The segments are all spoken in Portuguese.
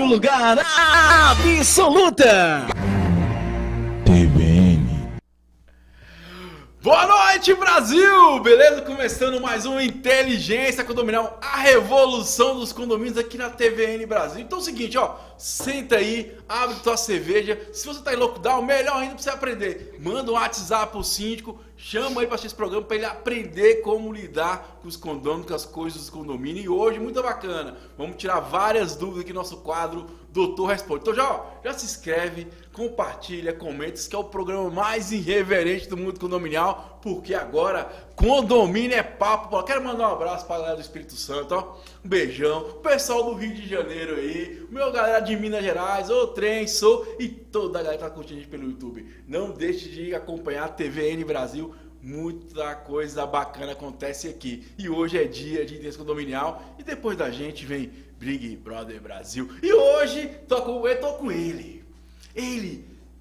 lugar absoluta. TVN. Boa noite, Brasil! Beleza? Começando mais um Inteligência Condominial, a revolução dos condomínios aqui na TVN Brasil. Então é o seguinte, ó, senta aí, abre tua cerveja. Se você tá em lockdown, melhor ainda pra você aprender. Manda um WhatsApp pro síndico, chama aí pra assistir esse programa pra ele aprender como lidar com os condôminos, com as coisas dos condomínios. E hoje, muito bacana, vamos tirar várias dúvidas aqui no nosso quadro Doutor Responde. Então já se inscreve, compartilha, comenta, isso que é o programa mais irreverente do mundo condominial, porque agora condomínio é papo. Quero mandar um abraço pra galera do Espírito Santo, ó, um beijão, o pessoal do Rio de Janeiro aí, o meu galera de Minas Gerais, o Trem, Sou e toda a galera que tá curtindo a gente pelo YouTube. Não deixe de acompanhar a TVN Brasil, muita coisa bacana acontece aqui. E hoje é dia de Inteligência Condominial e depois da gente vem Big Brother Brasil. E hoje tô com ele,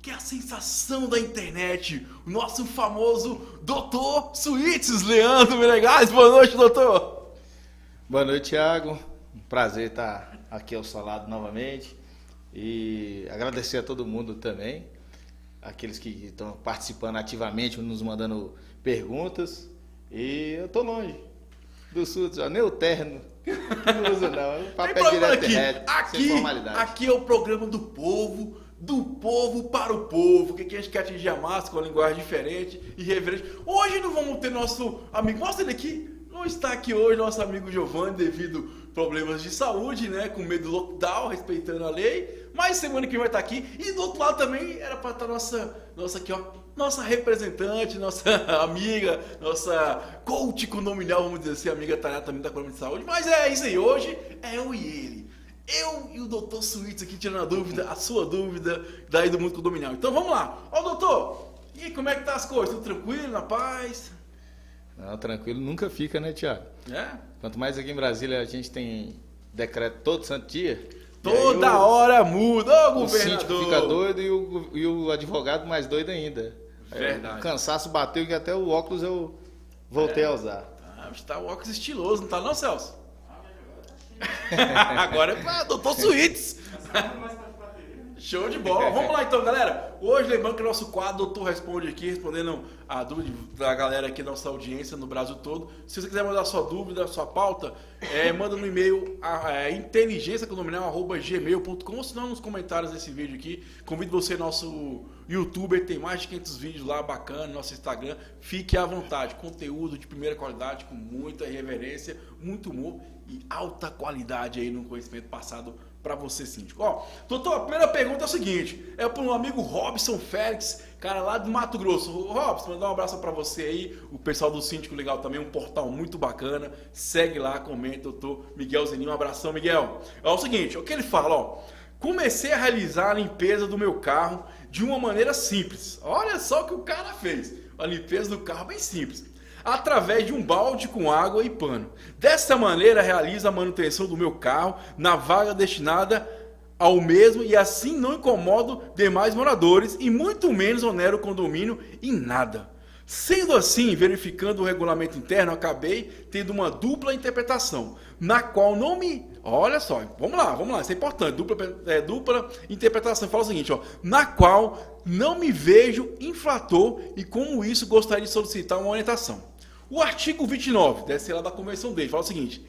que é a sensação da internet, o nosso famoso Doutor Suítes, Leandro Menegas. Boa noite, doutor. Boa noite, Thiago. Um prazer estar aqui ao seu lado novamente e agradecer a todo mundo também, aqueles que estão participando ativamente, nos mandando perguntas. E eu tô longe do sul, nem o terno não uso não, o papel direto sem formalidade. Aqui é o programa do povo para o povo, que aqui a gente quer atingir a massa com uma linguagem diferente e reverente. Hoje não vamos ter nosso amigo, mostra ele aqui, não está aqui hoje nosso amigo Giovanni devido a problemas de saúde, né, com medo do lockdown, respeitando a lei, mas semana que vem vai estar aqui. E do outro lado também era para estar nossa aqui, ó, nossa representante, nossa amiga, nossa coach condominial, vamos dizer assim, amiga Tainá também da problema de saúde. Mas é isso aí, hoje é eu e ele. Eu e o doutor Suítes aqui tirando a sua dúvida daí do mundo condominial. Então vamos lá. Ó, doutor, e como é que tá as coisas? Tudo tranquilo, na paz? Não, tranquilo nunca fica, né, Thiago? É? Quanto mais aqui em Brasília a gente tem decreto todo santo dia. Toda hora muda, ô governador. O síndico fica doido e o advogado mais doido ainda. Verdade. O cansaço bateu que até o óculos eu voltei a usar. Tá o óculos estiloso, não tá não, Celso? Agora é pra doutor Suítes. Show de bola. Vamos lá então, galera. Hoje, lembrando que o nosso quadro Doutor Responde aqui, respondendo a dúvida da galera aqui da nossa audiência no Brasil todo. Se você quiser mandar sua dúvida, sua pauta, manda no e-mail inteligenciacondominial@gmail.com, ou se não nos comentários desse vídeo aqui. Convido você, nosso YouTuber, tem mais de 500 vídeos lá, bacana, nosso Instagram. Fique à vontade, conteúdo de primeira qualidade, com muita reverência, muito humor e alta qualidade aí no conhecimento passado para você, síndico. Ó, doutor, a primeira pergunta é o seguinte, é para um amigo Robson Félix, cara lá do Mato Grosso. Robson, mandar um abraço para você aí, o pessoal do Síndico Legal também, um portal muito bacana. Segue lá, comenta, doutor Miguel Zeninho. Um abração, Miguel. É o seguinte, o que ele fala, ó, comecei a realizar a limpeza do meu carro de uma maneira simples. Olha só o que o cara fez, a limpeza do carro bem simples, através de um balde com água e pano. Dessa maneira, realizo a manutenção do meu carro na vaga destinada ao mesmo e assim não incomodo demais moradores e muito menos onero o condomínio em nada. Sendo assim, verificando o regulamento interno, acabei tendo uma dupla interpretação, na qual não me... Olha só, vamos lá, isso é importante, dupla interpretação. Fala o seguinte, ó, na qual não me vejo infrator e como isso gostaria de solicitar uma orientação. O artigo 29, deve ser lá da convenção dele, fala o seguinte,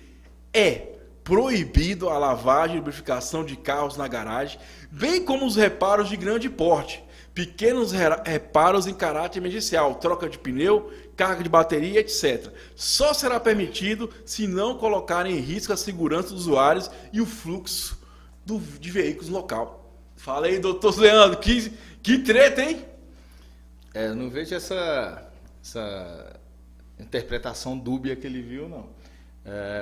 é proibido a lavagem e lubrificação de carros na garagem, bem como os reparos de grande porte, pequenos reparos em caráter emergencial, troca de pneu, carga de bateria, etc. Só será permitido se não colocar em risco a segurança dos usuários e o fluxo de veículos no local. Fala aí, doutor Leandro, que treta, hein? Eu não vejo essa interpretação dúbia que ele viu, não.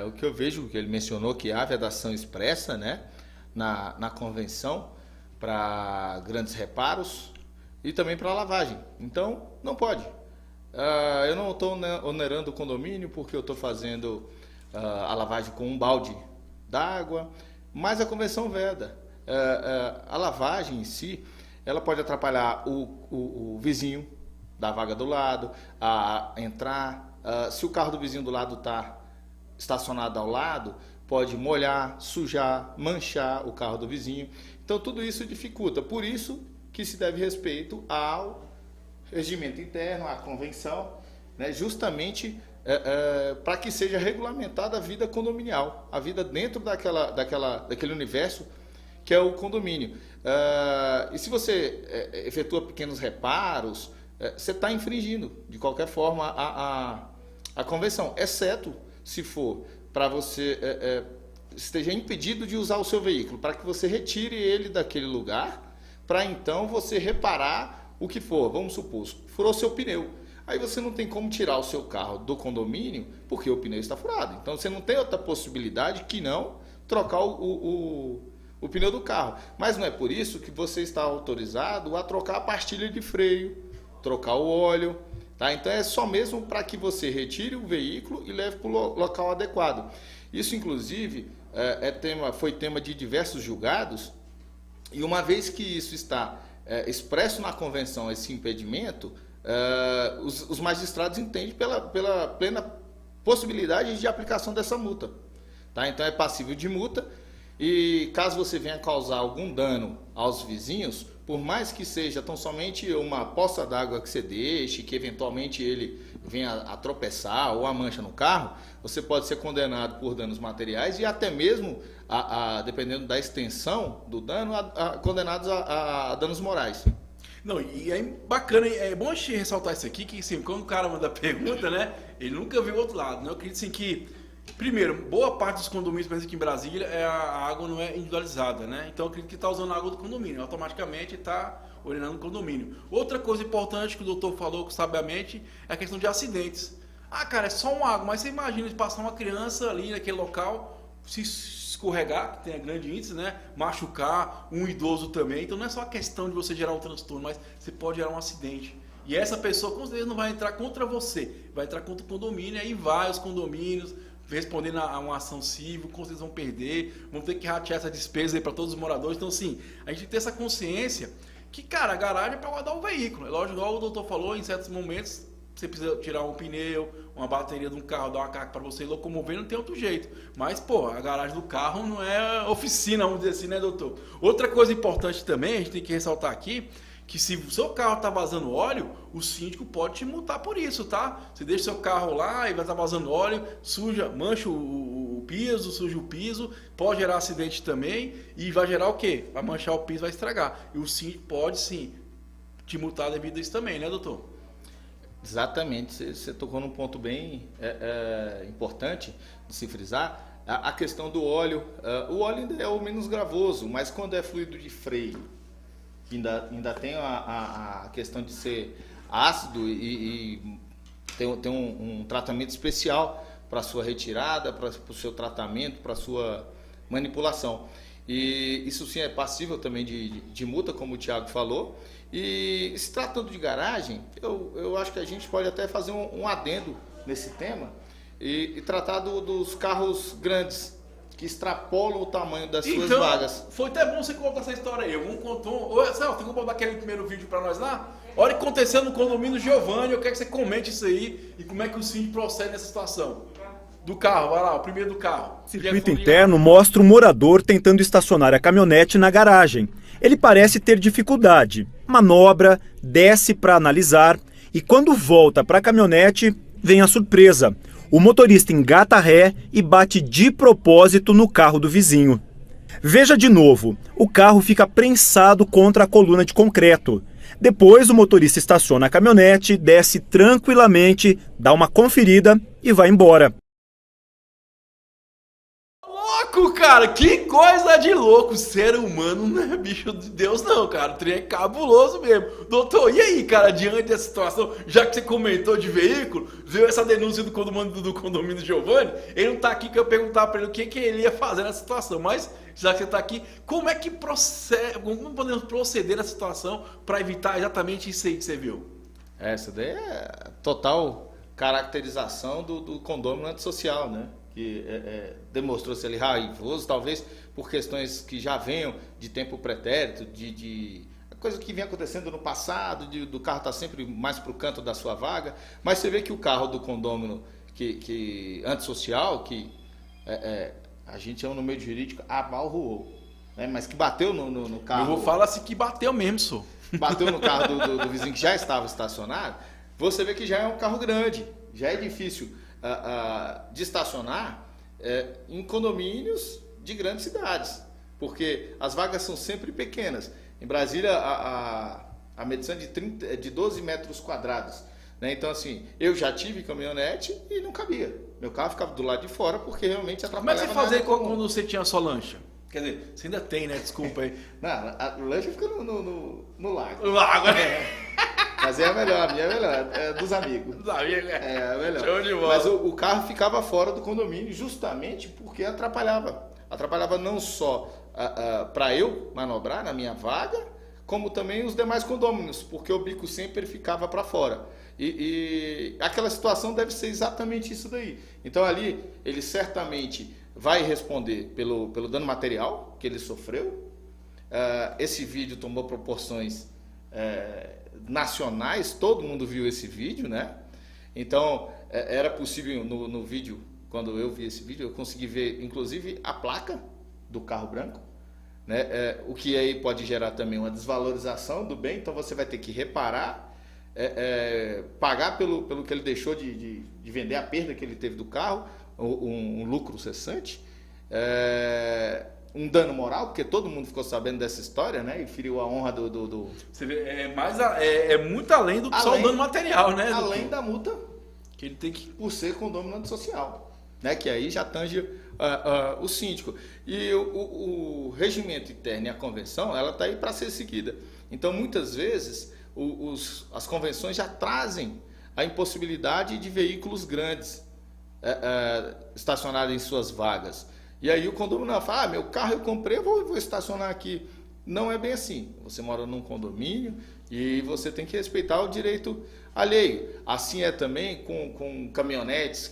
O que eu vejo, que ele mencionou, que há vedação expressa, né, na convenção para grandes reparos e também para lavagem. Então, não pode. Eu não estou onerando o condomínio porque eu estou fazendo a lavagem com um balde d'água, mas a convenção veda. A lavagem em si, ela pode atrapalhar o vizinho da vaga do lado, a entrar. Se o carro do vizinho do lado está estacionado ao lado, pode molhar, sujar, manchar o carro do vizinho. Então tudo isso dificulta. Por isso que se deve respeito ao regimento interno, à convenção, né, justamente para que seja regulamentada a vida condominial, a vida dentro daquele universo que é o condomínio. E se você efetua pequenos reparos, você está infringindo, de qualquer forma, a convenção, exceto se for para você esteja impedido de usar o seu veículo, para que você retire ele daquele lugar, para então você reparar o que for. Vamos supor, furou seu pneu. Aí você não tem como tirar o seu carro do condomínio porque o pneu está furado. Então você não tem outra possibilidade que não trocar o pneu do carro. Mas não é por isso que você está autorizado a trocar a pastilha de freio, trocar o óleo. Tá? Então é só mesmo para que você retire o veículo e leve para o local adequado. Isso, inclusive, foi tema de diversos julgados. E uma vez que isso está expresso na convenção, esse impedimento, os magistrados entendem pela plena possibilidade de aplicação dessa multa. Tá? Então é passível de multa e caso você venha causar algum dano aos vizinhos, por mais que seja tão somente uma poça d'água que você deixe, que eventualmente ele venha a tropeçar ou a mancha no carro, você pode ser condenado por danos materiais e até mesmo, dependendo da extensão do dano, condenados a danos morais. Não, e é bacana, é bom a gente ressaltar isso aqui, que assim, quando o cara manda pergunta, né, ele nunca viu o outro lado, né? Eu acredito assim que, primeiro, boa parte dos condomínios, por exemplo, aqui em Brasília, a água não é individualizada, né? Então eu acredito que está usando a água do condomínio, automaticamente está urinando no condomínio. Outra coisa importante que o doutor falou sabiamente é a questão de acidentes. Ah, cara, é só uma água, mas você imagina de passar uma criança ali naquele local, se escorregar, que tem grande índice, né? Machucar, um idoso também. Então não é só a questão de você gerar um transtorno, mas você pode gerar um acidente. E essa pessoa com certeza não vai entrar contra você, vai entrar contra o condomínio, aí vai os condomínios respondendo a uma ação civil, com certeza vão perder, vão ter que ratear essa despesa aí para todos os moradores. Então, assim, a gente tem que ter essa consciência que, cara, a garagem é para guardar o veículo. É lógico, igual o doutor falou, em certos momentos você precisa tirar um pneu, uma bateria de um carro, dar uma carga para você locomover, não tem outro jeito. Mas, pô, a garagem do carro não é oficina, vamos dizer assim, né, doutor? Outra coisa importante também, a gente tem que ressaltar aqui, que se o seu carro está vazando óleo, o síndico pode te multar por isso, tá? Você deixa o seu carro lá e vai estar vazando óleo, suja, mancha o piso, suja o piso, pode gerar acidente também e vai gerar o quê? Vai manchar o piso, vai estragar. E o síndico pode, sim, te multar devido a isso também, né, doutor? Exatamente, você tocou num ponto bem importante de se frisar, a questão do óleo. O óleo ainda é o menos gravoso, mas quando é fluido de freio, ainda tem a questão de ser ácido e tem um tratamento especial para a sua retirada, para o seu tratamento, para a sua manipulação. E isso sim é passível também de multa, como o Thiago falou. E se tratando de garagem, eu acho que a gente pode até fazer um adendo nesse tema e tratar dos carros grandes, que extrapolam o tamanho das suas vagas. Foi até bom você contar essa história aí. Eu contou. Ô, Celso, tem como botar aquele primeiro vídeo para nós lá? Olha o que aconteceu no condomínio Giovanni, eu quero que você comente isso aí e como é que o síndico procede nessa situação. Do carro, vai lá, o primeiro do carro. O circuito interno mostra um morador tentando estacionar a caminhonete na garagem. Ele parece ter dificuldade, manobra, desce para analisar e quando volta para a caminhonete, vem a surpresa. O motorista engata ré e bate de propósito no carro do vizinho. Veja de novo, o carro fica prensado contra a coluna de concreto. Depois o motorista estaciona a caminhonete, desce tranquilamente, dá uma conferida e vai embora. Louco, cara, que coisa de louco. Ser humano não é bicho de Deus não, cara. O trem é cabuloso mesmo. Doutor, e aí, cara, diante dessa situação, já que você comentou de veículo, viu essa denúncia do condomínio Giovanni, ele não tá aqui que eu perguntar para ele o que ele ia fazer nessa situação, mas já que você tá aqui, como é que como podemos proceder nessa situação para evitar exatamente isso aí que você viu? Essa daí é total caracterização do condômino antissocial, né? Que demonstrou-se ali raivoso, talvez por questões que já venham de tempo pretérito, de coisa que vem acontecendo no passado, do carro estar sempre mais para o canto da sua vaga, mas você vê que o carro do condômino que antissocial, que a gente chama no meio jurídico, abalroou, né? Mas que bateu no carro. Eu vou falar assim que bateu mesmo, só. Bateu no carro do vizinho que já estava estacionado, você vê que já é um carro grande, já é difícil de estacionar em condomínios de grandes cidades, porque as vagas são sempre pequenas. Em Brasília, a medição é de 12 metros quadrados. Né? Então, assim, eu já tive caminhonete e não cabia. Meu carro ficava do lado de fora porque realmente Como é atrapalhava. que você fazia quando você tinha a sua lancha? Quer dizer, você ainda tem, né? Desculpa aí. Não, a lancha fica no lago. O lago, né? Mas é a melhor, a minha é melhor, é dos amigos. Dos amigos, né? É a melhor. Show de bola. Mas o carro ficava fora do condomínio justamente porque atrapalhava. Atrapalhava não só para eu manobrar na minha vaga, como também os demais condôminos, porque o bico sempre ficava para fora. E aquela situação deve ser exatamente isso daí. Então ali ele certamente vai responder pelo dano material que ele sofreu. Esse vídeo tomou proporções nacionais, todo mundo viu esse vídeo, né? Então era possível no vídeo, quando eu vi esse vídeo, eu consegui ver inclusive a placa do carro branco, né? O que aí pode gerar também uma desvalorização do bem. Então você vai ter que reparar, pagar pelo que ele deixou de vender, a perda que ele teve do carro, um lucro cessante, um dano moral, porque todo mundo ficou sabendo dessa história, né? E feriu a honra do... Você vê, é muito além do que só o dano material, né? Além da multa que ele tem que... por ser condomínio antissocial, né? Que aí já tange o síndico. E o regimento interno e a convenção, ela está aí para ser seguida. Então, muitas vezes, as convenções já trazem a impossibilidade de veículos grandes estacionarem em suas vagas. E aí o condomínio fala, meu carro eu comprei, eu vou estacionar aqui. Não é bem assim. Você mora num condomínio e você tem que respeitar o direito alheio. Assim é também com caminhonetes,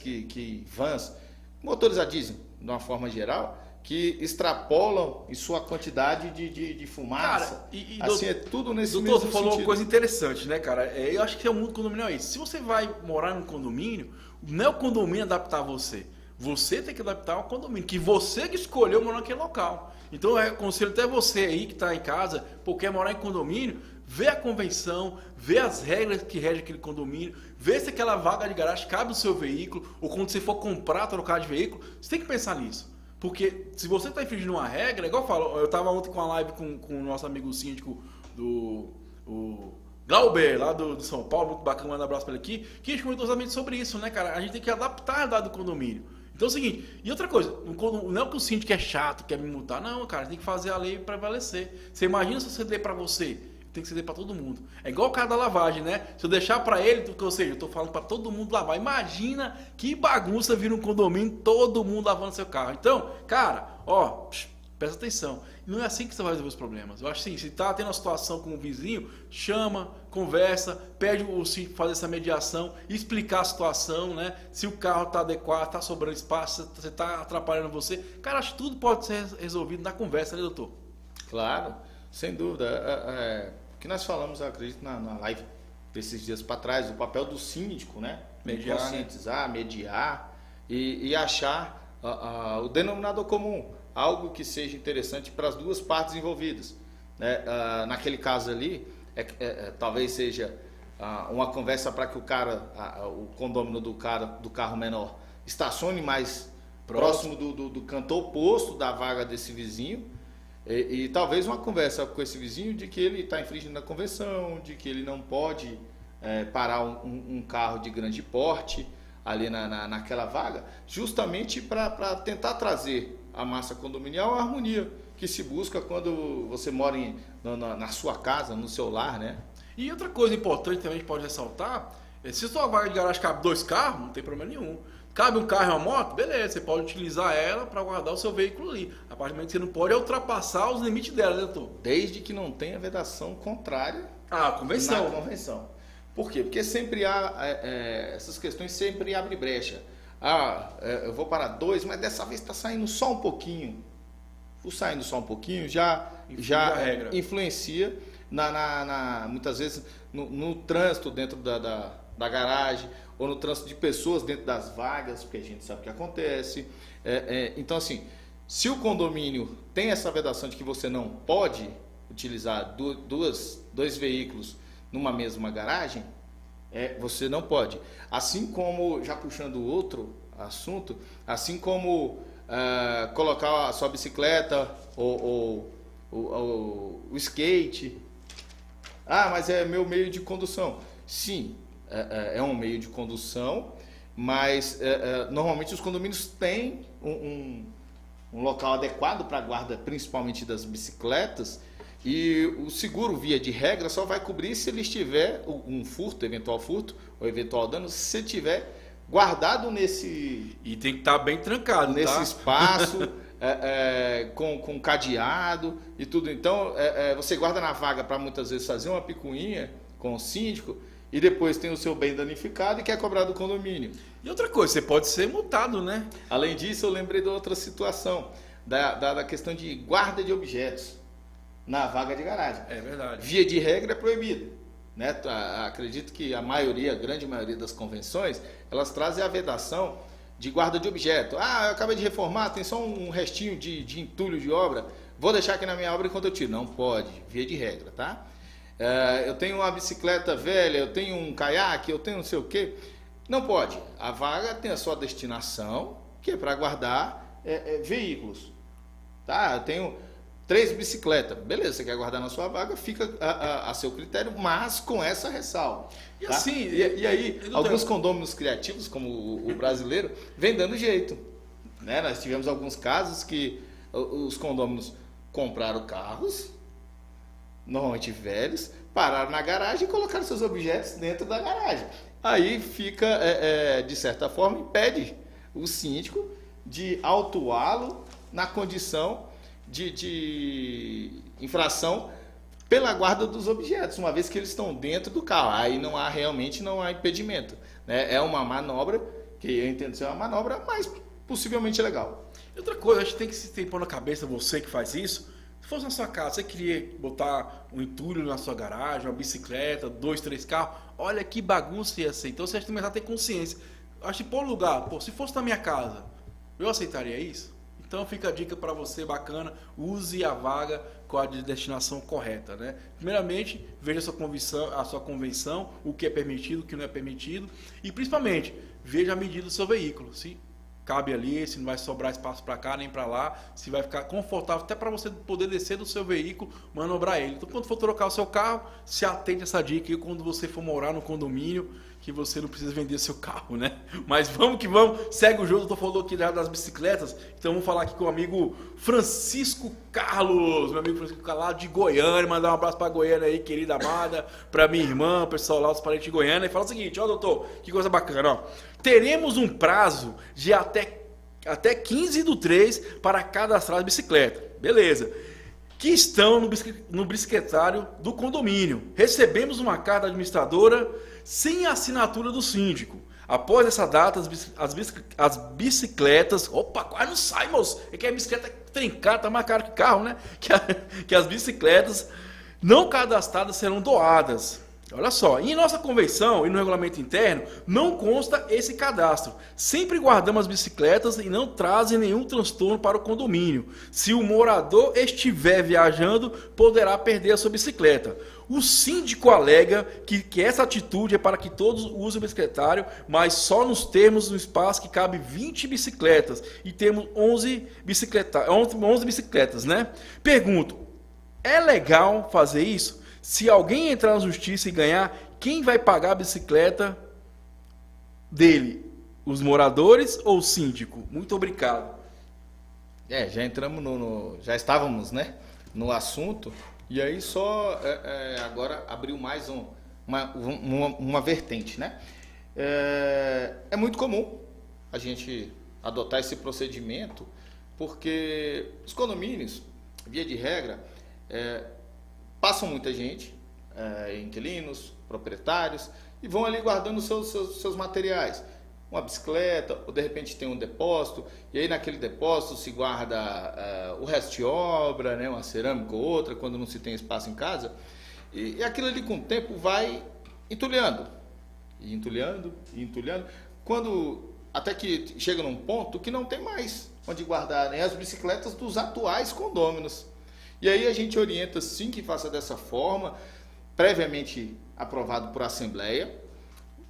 vans, motores a diesel, de uma forma geral, que extrapolam em sua quantidade de fumaça. Cara, assim é tudo nesse doutor, mesmo você falou sentido. uma coisa interessante, né, cara? Eu acho que é o mundo condominial isso. Se você vai morar num condomínio, não é o condomínio adaptar você. Você tem que adaptar ao condomínio, que você que escolheu morar naquele local. Então eu aconselho até você aí que está em casa, quer morar em condomínio, vê a convenção, vê as regras que regem aquele condomínio, vê se aquela vaga de garagem cabe no seu veículo, ou quando você for comprar, trocar de veículo, você tem que pensar nisso. Porque se você está infringindo uma regra, igual eu falo, eu estava ontem com uma live com o nosso amigo síndico o Glauber, lá do São Paulo, muito bacana, manda um abraço para ele aqui, que a gente comentou exatamente sobre isso, né, cara? A gente tem que adaptar a realidade do condomínio. Então é o seguinte, e outra coisa, não é que o síndico é chato, quer me multar, não, cara, tem que fazer a lei prevalecer. Você imagina se você der para você, tem que ceder para todo mundo. É igual o cara da lavagem, né? Se eu deixar para ele, ou seja, eu tô falando para todo mundo lavar. Imagina que bagunça vira um condomínio, todo mundo lavando seu carro. Então, cara, presta atenção. Não é assim que você vai resolver os problemas. Eu acho assim, se tá tendo uma situação com o vizinho, chama, conversa, pede o síndico fazer essa mediação, explicar a situação, né? Se o carro tá adequado, tá sobrando espaço, você tá atrapalhando você. Cara, acho que tudo pode ser resolvido na conversa, né, doutor? Claro, sem dúvida. O que nós falamos, eu acredito, na live desses dias para trás, o papel do síndico, né? Mediar, conscientizar, mediar e achar o denominador comum, algo que seja interessante para as duas partes envolvidas. Né? Naquele caso ali, talvez seja uma conversa para que o condômino do carro menor estacione mais próximo do canto oposto da vaga desse vizinho. E talvez uma conversa com esse vizinho de que ele está infringindo a convenção, de que ele não pode parar um carro de grande porte ali naquela vaga, justamente para tentar trazer a massa condominial a harmonia que se busca quando você mora na sua casa, no seu lar, né? E outra coisa importante também que a gente pode ressaltar, se a sua vaga de garagem cabe 2 carros, não tem problema nenhum. Cabe um carro e uma moto? Beleza, você pode utilizar ela para guardar o seu veículo ali. A partir do momento que você não pode ultrapassar os limites dela, né, doutor? Desde que não tenha vedação contrária à convenção. Na convenção. Por quê? Porque sempre há, essas questões sempre abrem brecha. Eu vou para 2, mas dessa vez está saindo só um pouquinho. O saindo só um pouquinho já influencia muitas vezes no trânsito dentro da garagem, ou no trânsito de pessoas dentro das vagas, porque a gente sabe o que acontece. Então, assim, Se o condomínio tem essa vedação de que você não pode utilizar dois veículos numa mesma garagem, você não pode. Assim como, já puxando outro assunto, assim como colocar a sua bicicleta ou o skate. Ah, mas é meu meio de condução. Sim, é um meio de condução, mas normalmente os condomínios têm um local adequado para a guarda, principalmente das bicicletas, e o seguro, via de regra, só vai cobrir se ele estiver um furto ou eventual dano, se tiver guardado nesse... E tem que estar bem trancado, nesse tá? espaço, com cadeado e tudo. Então, você guarda na vaga para muitas vezes fazer uma picuinha com o síndico e depois tem o seu bem danificado e quer cobrar do condomínio. E outra coisa, você pode ser multado, né? Além disso, eu lembrei de outra situação, da questão de guarda de objetos na vaga de garagem. É verdade. Via de regra é proibido, né? Acredito que a grande maioria das convenções, elas trazem a vedação de guarda de objeto. Ah, eu acabei de reformar, tem só um restinho de entulho de obra, vou deixar aqui na minha obra enquanto eu tiro. Não pode, via de regra, tá? Eu tenho uma bicicleta velha, eu tenho um caiaque, eu tenho não sei o quê. Não pode. A vaga tem a sua destinação, que é para guardar veículos. Tá? Eu tenho 3 bicicletas. Beleza, você quer guardar na sua vaga, fica a seu critério, mas com essa ressalva. E tá? assim, e aí, alguns condôminos criativos, como o brasileiro, vem dando jeito. Né? Nós tivemos alguns casos que os condôminos compraram carros, normalmente velhos, pararam na garagem e colocaram seus objetos dentro da garagem. Aí fica, de certa forma, impede o síndico de autuá-lo na condição de infração pela guarda dos objetos, uma vez que eles estão dentro do carro. Aí realmente não há impedimento. Né? É uma manobra, que eu entendo ser uma manobra, mas possivelmente legal. E outra coisa, a gente tem que se pôr na cabeça, você que faz isso, se fosse na sua casa, você queria botar um entulho na sua garagem, uma bicicleta, 2, 3 carros, olha que bagunça ia ser. Então você tem que começar a ter consciência. Acho que por lugar, se fosse na minha casa, eu aceitaria isso? Então fica a dica para você, bacana, use a vaga com a destinação correta, né? Primeiramente, veja a sua convenção, o que é permitido, o que não é permitido, e principalmente, veja a medida do seu veículo, se cabe ali, se não vai sobrar espaço para cá nem para lá, se vai ficar confortável até para você poder descer do seu veículo, manobrar ele. Então, quando for trocar o seu carro, se atente a essa dica aí quando você for morar no condomínio, que você não precisa vender seu carro, né? Mas vamos que vamos, segue o jogo. Eu tô falando aqui das bicicletas, então vamos falar aqui com o amigo Francisco Carlos, meu amigo Francisco Carlos, lá de Goiânia. Mandar um abraço pra Goiânia aí, querida amada, pra minha irmã, pessoal lá, os parentes de Goiânia. E fala o seguinte, doutor, que coisa bacana, ó. Teremos um prazo de até 15/3 para cadastrar a bicicleta. Beleza. Que estão no bicicletário do condomínio. Recebemos uma carta da administradora sem assinatura do síndico. Após essa data, as bicicletas... Opa, quase não sai, moço. É que a bicicleta tem cara, tá mais caro que carro, né? Que as bicicletas não cadastradas serão doadas. Olha só, em nossa convenção e no regulamento interno não consta esse cadastro. Sempre guardamos as bicicletas e não trazem nenhum transtorno para o condomínio. Se o morador estiver viajando, poderá perder a sua bicicleta. O síndico alega que essa atitude é para que todos usem o bicicletário, mas só nos termos do espaço que cabe 20 bicicletas e temos 11 bicicletas, né? Pergunto, é legal fazer isso? Se alguém entrar na justiça e ganhar, quem vai pagar a bicicleta dele? Os moradores ou o síndico? Muito obrigado. Já entramos já estávamos, né, no assunto, e aí só agora abriu mais uma vertente, né? É muito comum a gente adotar esse procedimento, porque os condomínios, via de regra, passam muita gente, inquilinos, proprietários, e vão ali guardando seus materiais. Uma bicicleta, ou de repente tem um depósito, e aí naquele depósito se guarda o resto de obra, né, uma cerâmica ou outra, quando não se tem espaço em casa. E aquilo ali com o tempo vai entulhando, e entulhando, e entulhando, até que chega num ponto que não tem mais onde guardarem as bicicletas dos atuais condôminos. E aí a gente orienta sim que faça dessa forma, previamente aprovado por assembleia.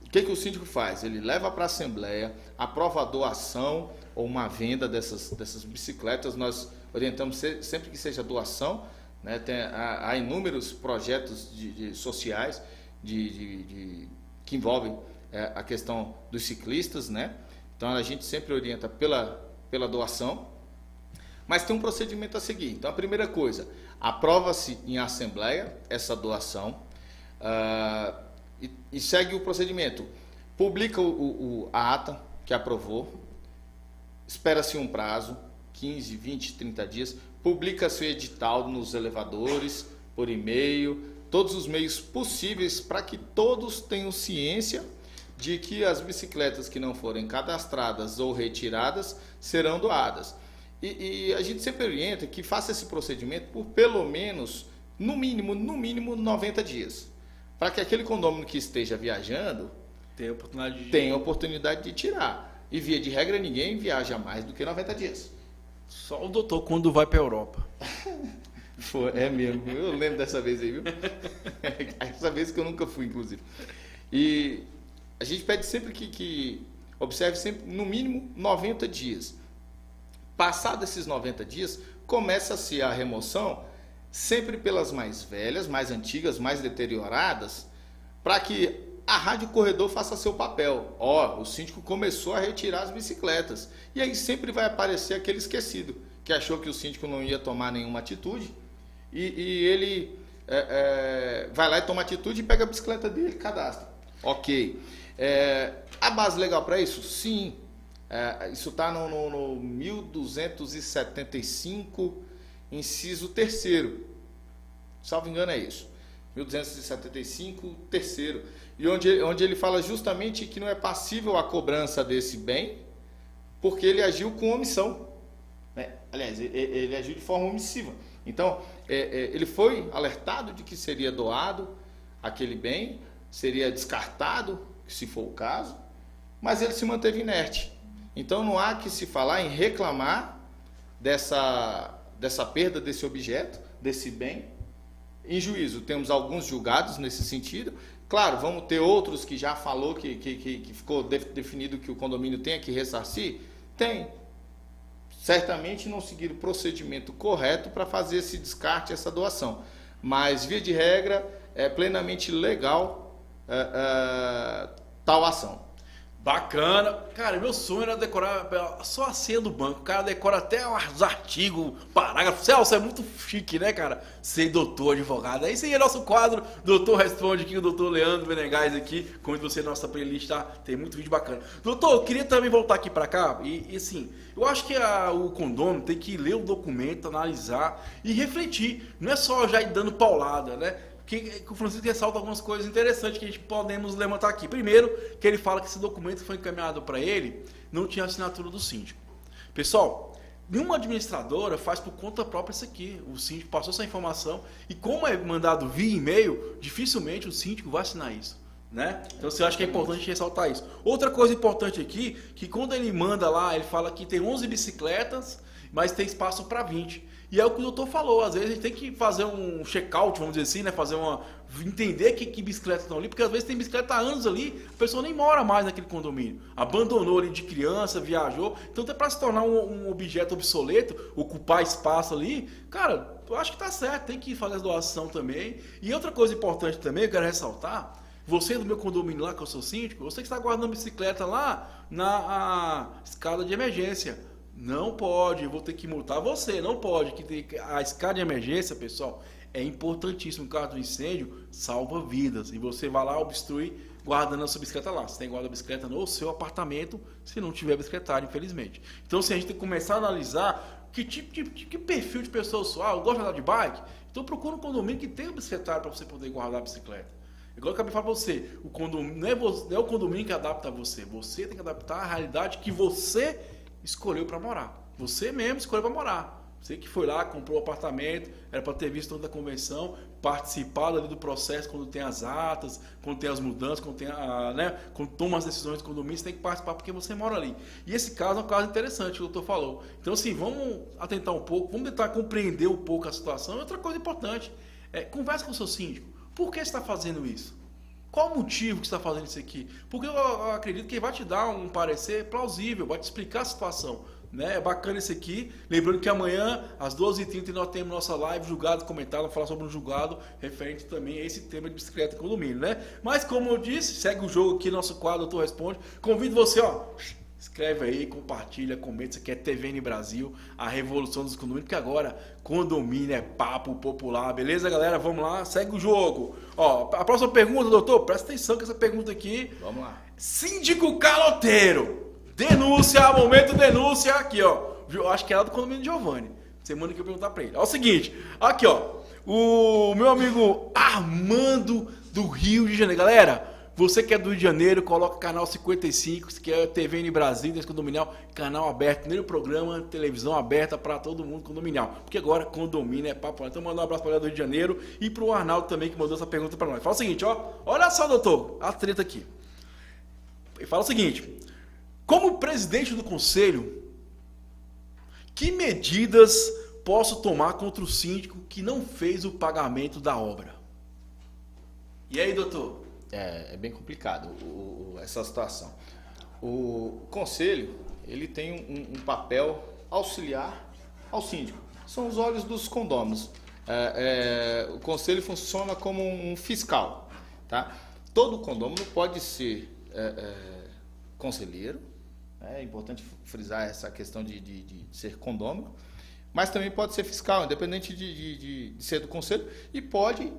O que o síndico faz? Ele leva para a assembleia, aprova a doação ou uma venda dessas bicicletas. Nós orientamos sempre que seja doação, né? Há inúmeros projetos sociais que envolvem a questão dos ciclistas, né? Então a gente sempre orienta pela doação, mas tem um procedimento a seguir. Então a primeira coisa, aprova-se em assembleia essa doação, e segue o procedimento. Publica a ata que aprovou, espera-se um prazo, 15, 20, 30 dias, publica-se o edital nos elevadores, por e-mail, todos os meios possíveis para que todos tenham ciência de que as bicicletas que não forem cadastradas ou retiradas serão doadas. E a gente sempre orienta que faça esse procedimento por pelo menos, no mínimo 90 dias. Para que aquele condomínio que esteja viajando tenha a oportunidade de tirar. E via de regra, ninguém viaja mais do que 90 dias. Só o doutor quando vai para a Europa. É mesmo, eu lembro dessa vez aí, viu? Essa vez que eu nunca fui, inclusive. E a gente pede sempre que observe sempre no mínimo 90 dias. Passados esses 90 dias, começa-se a remoção sempre pelas mais velhas, mais antigas, mais deterioradas, para que a rádio corredor faça seu papel. O síndico começou a retirar as bicicletas. E aí sempre vai aparecer aquele esquecido, que achou que o síndico não ia tomar nenhuma atitude, e ele vai lá e toma atitude e pega a bicicleta dele e cadastra. Ok. A base legal para isso? Sim. Isso está no 1275, inciso 3º. Salvo engano é isso. 1275, 3º. E onde ele fala justamente que não é passível a cobrança desse bem, porque ele agiu com omissão. Aliás, ele agiu de forma omissiva. Então, ele foi alertado de que seria doado aquele bem, seria descartado, se for o caso, mas ele se manteve inerte. Então, não há que se falar em reclamar dessa perda desse objeto, desse bem, em juízo. Temos alguns julgados nesse sentido. Claro, vamos ter outros que já falou que ficou definido que o condomínio tenha que ressarcir? Tem. Certamente não seguir o procedimento correto para fazer esse descarte, essa doação. Mas, via de regra, é plenamente legal tal ação. Bacana. Cara, meu sonho era decorar só a senha do banco. O cara decora até os artigos, parágrafos. Celso, é muito chique, né, cara? Ser doutor, advogado. Esse aí é nosso quadro. Doutor Responde aqui, o doutor Leandro Menegais aqui. Convido você na nossa playlist, tá? Tem muito vídeo bacana. Doutor, eu queria também voltar aqui pra cá. E assim, eu acho que o condomínio tem que ler o documento, analisar e refletir. Não é só já ir dando paulada, né? Que o Francisco ressalta algumas coisas interessantes que a gente podemos levantar aqui. Primeiro, que ele fala que esse documento que foi encaminhado para ele não tinha assinatura do síndico. Pessoal, nenhuma administradora faz por conta própria isso aqui. O síndico passou essa informação e como é mandado via e-mail, dificilmente o síndico vai assinar isso, né? Então eu acho que é importante ressaltar isso. Outra coisa importante aqui, que quando ele manda lá, ele fala que tem 11 bicicletas, mas tem espaço para 20. E é o que o doutor falou, às vezes a gente tem que fazer um check-out, vamos dizer assim, né? Entender que bicicletas estão ali, porque às vezes tem bicicleta há anos ali, a pessoa nem mora mais naquele condomínio. Abandonou ali de criança, viajou. Então até para se tornar um objeto obsoleto, ocupar espaço ali, cara, eu acho que tá certo, tem que fazer a doação também. E outra coisa importante também, eu quero ressaltar, você do meu condomínio lá, que eu sou síndico, você que está guardando bicicleta lá na escada de emergência. Não pode, eu vou ter que multar você, não pode. A escada de emergência, pessoal, é importantíssimo. No caso do incêndio, salva vidas. E você vai lá obstruir guardando a sua bicicleta lá. Você tem que guardar a bicicleta no seu apartamento, se não tiver bicicletário, infelizmente. Então, se a gente tem que começar a analisar que perfil de pessoa eu sou. Eu gosto de andar de bike, então procura um condomínio que tenha bicicletário para você poder guardar a bicicleta. Igual eu acabei de falar para você, o condomínio, não é o condomínio que adapta a você. Você tem que adaptar a realidade que você escolheu para morar. Você mesmo escolheu para morar. Você que foi lá, comprou o apartamento, era para ter visto toda a convenção, participado ali do processo quando tem as atas, quando tem as mudanças, quando tem quando toma as decisões do condomínio, você tem que participar porque você mora ali. E esse caso é um caso interessante, o doutor falou. Então, assim, vamos atentar um pouco, vamos tentar compreender um pouco a situação. E outra coisa importante, converse com o seu síndico. Por que você está fazendo isso? Qual o motivo que você está fazendo isso aqui? Porque eu acredito que ele vai te dar um parecer plausível, vai te explicar a situação. Né? É bacana esse aqui. Lembrando que amanhã, às 12h30, nós temos nossa live julgado comentado. Vamos falar sobre um julgado referente também a esse tema de bicicleta e condomínio, né? Mas como eu disse, segue o jogo aqui, nosso quadro, Doutor Responde. Convido você, escreve aí, compartilha, comenta. Isso aqui é TVN Brasil, a revolução dos condomínios, porque agora condomínio é papo popular, beleza, galera? Vamos lá, segue o jogo. A próxima pergunta, doutor, presta atenção que essa pergunta aqui. Vamos lá. Síndico caloteiro. Denúncia, momento denúncia, aqui, Eu acho que era do condomínio Giovanni. Semana que eu perguntar pra ele. É o seguinte, aqui, o meu amigo Armando do Rio de Janeiro. Galera, você que é do Rio de Janeiro, coloca canal 55, que é TVN Brasil, desse condominial, canal aberto, primeiro programa, televisão aberta pra todo mundo condominial. Porque agora condomínio é papo. Então manda um abraço pra galera do Rio de Janeiro e pro Arnaldo também, que mandou essa pergunta pra nós. Fala o seguinte, olha só, doutor, a treta aqui. Ele fala o seguinte: como presidente do conselho, que medidas posso tomar contra o síndico que não fez o pagamento da obra? E aí, doutor? É bem complicado essa situação. O conselho, ele tem um papel auxiliar ao síndico. São os olhos dos condôminos. O conselho funciona como um fiscal. Tá? Todo condômino pode ser conselheiro. É importante frisar essa questão de ser condômino, mas também pode ser fiscal, independente de ser do conselho, e pode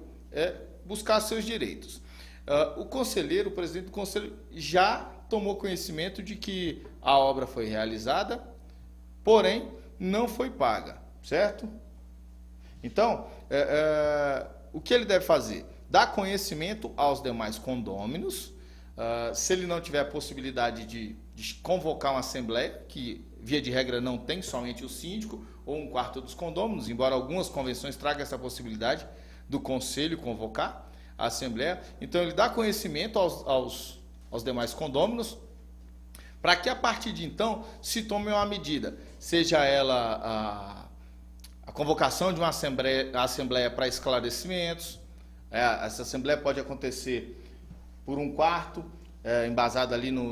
buscar seus direitos. O conselheiro, o presidente do conselho, já tomou conhecimento de que a obra foi realizada, porém não foi paga, certo? Então, o que ele deve fazer? Dar conhecimento aos demais condôminos. Se ele não tiver a possibilidade de convocar uma assembleia, que via de regra não tem, somente o síndico ou um quarto dos condôminos, embora algumas convenções tragam essa possibilidade do conselho convocar a assembleia. Então ele dá conhecimento aos demais condôminos, para que a partir de então se tome uma medida, seja ela a convocação de uma assembleia para esclarecimentos. Essa assembleia pode acontecer por um quarto, embasado ali no